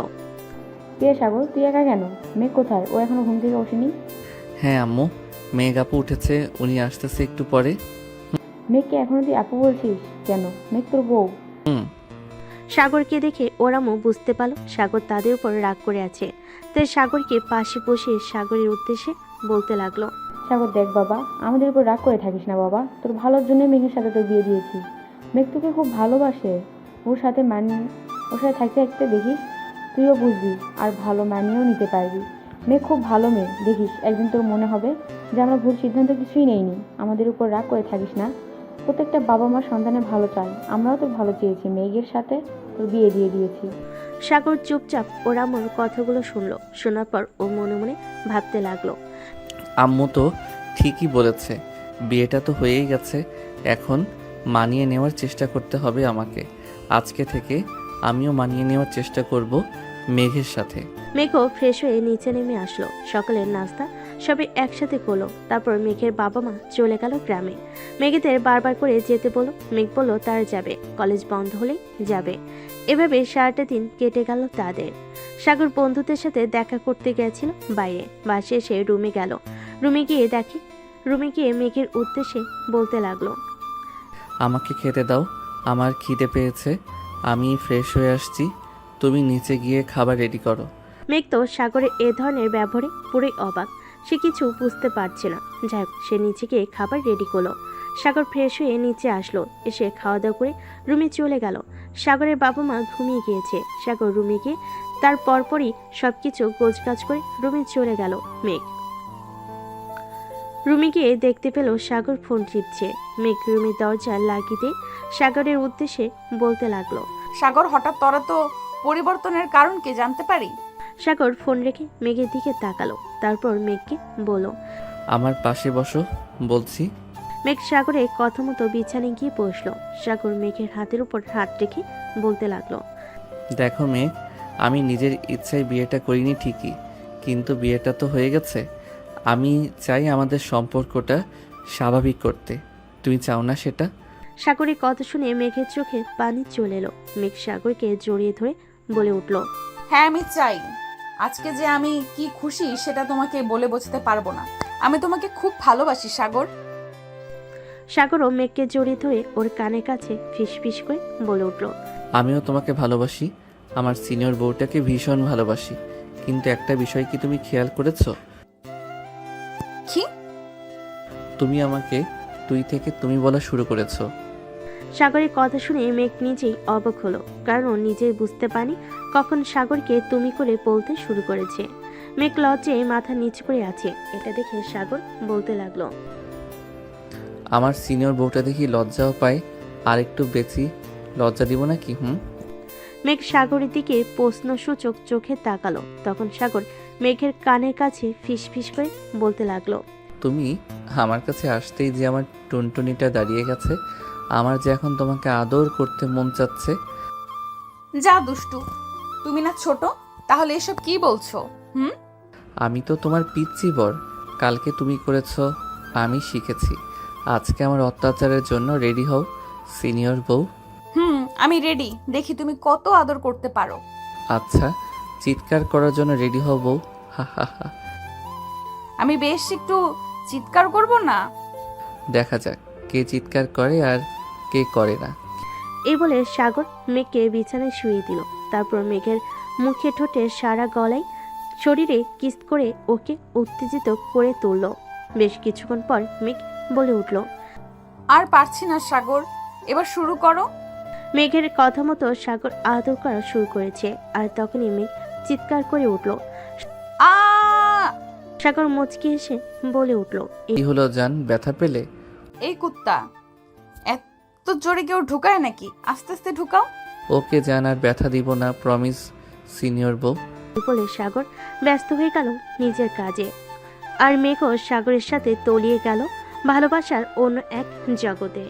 কে সাগর, তুই একা কেন? মেঘ কোথায়? ও এখনো ঘুম থেকে ওঠেনি? হ্যাঁ আম্মু, মেঘ আপু উঠেছে, উনি আসতেছে একটু পরে। মেঘকে এখনো তুই আপু বলছিস কেন? মেঘ তোর বউ। সাগরকে দেখে ওরামও বুঝতে পারল সাগর তাদের উপর রাগ করে আছে। তাই সাগরকে পাশে বসিয়ে সাগরের উদ্দেশ্যে বলতে লাগলো, সাগর দেখ বাবা, আমাদের উপর রাগ করে থাকিস না বাবা। তোর ভালোর জন্য মেঘের সাথে তোর বিয়ে দিয়েছি। মেঘ তোকে খুব ভালোবাসে। ওর সাথে থাকতে থাকতে দেখিস তুইও বুঝবি আর ভালো মানিয়েও নিতে পারবি। মেঘ খুব ভালো মেয়ে, দেখিস একদিন তোর মনে হবে যে আমরা ভুল সিদ্ধান্ত কিছুই নেইনি। আমাদের উপর রাগ করে থাকিস না। প্রত্যেকটা বাবা মা সন্তানের ভালো চায়। আমরাও তোর ভালো চেয়েছি, মেঘের সাথে তোর বিয়ে দিয়ে দিয়েছি। সাগর চুপচাপ ওরামোর কথাগুলো শুনলো। শোনার পর ও মনে মনে ভাবতে লাগলো, আম্মু তো ঠিকই বলেছে, বিয়েটা তো হয়েই গেছে, এখন মানিয়ে নেওয়ার চেষ্টা করতে হবে আমাকে। আজকে থেকে আমিও মানিয়ে নেওয়ার চেষ্টা করব মেঘের সাথে। মেঘও ফ্রেশ হয়ে নিচে নেমে আসলো। সকালের নাস্তা সবাই একসাথে করলো। তারপর মেঘের বাবা মা চলে গেল গ্রামে। মেঘেদের বারবার করে যেতে বলল। মেঘ বলল তার যাবে, কলেজ বন্ধ হলেই যাবে। এভাবে সারাটা দিন কেটে গেল তাদের। সাগর বন্ধুদের সাথে দেখা করতে গেছিল বাইরে। বাসে এসে রুমে গেল। রুমে গিয়ে মেঘের উদ্দেশ্যে বলতে লাগলো, আমাকে খেতে দাও, আমার খিদে পেয়েছে, আমি ফ্রেশ হয়ে আসছি, তুমি নিচে গিয়ে খাবার রেডি করো। মেঘ তো সাগরের এ ধরনের ব্যবহারে পুরোই অবাক। সে কিছু বুঝতে পারছে না। যাই হোক, সে নিচে গিয়ে খাবার রেডি করলো। সাগর ফ্রেশ হয়ে নিচে আসলো। এসে খাওয়া দাওয়া করে রুমে চলে গেল। সাগরের বাবা মা ঘুমিয়ে গিয়েছে। সাগর রুমে গিয়ে তার পরপরই সবকিছু গোছগাছ করে রুমে চলে গেল মেঘ। রুমে গিয়ে দেখতে পেল সাগর ফোন টিপছে। মেঘ রুমের দরজা লাগিয়ে দিয়ে সাগরের উদ্দেশ্যে বলতে লাগলো, সাগর, হঠাৎ তোরা তো পরিবর্তনের কারণ কি জানতে পারি? সাগর ফোন রেখে মেঘের দিকে তাকালো। তারপর মেঘকে বলল, আমার পাশে বসো বলছি। মেঘ সাগরের কথা মতো বিছানায় গিয়ে বসলো। সাগর মেঘের হাতের উপর হাত রেখে বলতে লাগলো, দেখো মেঘ, আমি নিজের ইচ্ছায় বিয়েটা করিনি ঠিকই, কিন্তু বিয়েটা তো হয়ে গেছে। আমি চাই আমাদের সম্পর্কটা স্বাভাবিক করতে। তুমি চাও না সেটা? সাগরের কথা শুনে মেঘের চোখে পানি চলে এলো। মেঘ সাগরকে জড়িয়ে ধরে বলে উঠল, হ্যাঁ আমি চাই। আজকে যে আমি কি খুশি সেটা তোমাকে বলে বোঝাতে পারবো না। আমি তোমাকে খুব ভালোবাসি সাগর। সাগরও মেঘকে জড়িয়ে ধরে ওর কানের কাছে ফিসফিস করে বলে উঠল, আমিও তোমাকে ভালোবাসি, আমার সিনিয়র বউটাকে ভীষণ ভালোবাসি। কিন্তু একটা বিষয় কি তুমি খেয়াল করেছো? কি? তুমি আমাকে তুই থেকে তুমি বলা শুরু করেছো। সাগরের কথা শুনে মেঘ নিজেই অবাক হলো, কারণ ও নিজেই বুঝতে পারি কখন সাগরকে তুমি করে বলতে শুরু করেছে। মেঘ লজ্জায় মাথা নিচু করে আছে। এটা দেখে সাগর বলতে লাগলো, আমার সিনিয়র বউটা দেখি লজ্জাও পায়, আর একটু বেশি লজ্জা দিব না কি? মেঘ সাগরের দিকে প্রশ্নসূচক চোখে তাকালো। তখন সাগর মেঘের কানের কাছে ফিসফিস করে বলতে লাগলো, তুমি আমার কাছে আসতেই যে আমার টুনটুনিটা দাঁড়িয়ে গেছে, আমার যে এখন তোমাকে আদর করতে মন চাচ্ছে। যা দুষ্টু, তুমি না ছোট, তাহলে এসব কি বলছো? হুম, আমি তো তোমার পিচ্চি বর, কালকে তুমি করেছো, আমি শিখেছি। আজকে আমার অত্যাচারের জন্য রেডি হও সিনিয়র বউ। আমি রেডি, দেখি তুমি কত আদর করতে পারো। আচ্ছা, চিৎকার করার জন্য রেডি হও বউ। হা হা হা। আমি বেশ একটু চিৎকার করব না? দেখা যাক কে চিৎকার করে আর কে করে না। এই বলে সাগর মেঘকে বিছানায় শুয়ে দিল। তারপর মেঘের মুখে ঠোঁটে সারা গলায় শরীরে কিস করে ওকে উত্তেজিত করে তুলল। বেশ কিছুক্ষণ পর মেঘ বলে উঠল, আর পারছি না সাগর, এবার শুরু করো। মেঘের কথা মতো সাগর আদর করা শুরু করেছে। আর তখনই মেঘ চিৎকার করে উঠল। আ সাগর মুচকি এসে বলে উঠল, কি হলো জান, ব্যথা পেলে? এই কুত্তা, এত জোরে কেউ ঢুকায় নাকি? আস্তে আস্তে ঢুকাও। ওকে জান, আর ব্যথা দিব না, প্রমিস সিনিয়র বউ। বলে সাগর ব্যস্ত হয়ে গেল নিজের কাজে। আর মেঘও সাগরের সাথে তলিয়ে গেল ভালোবাসার অন্য এক জগতে।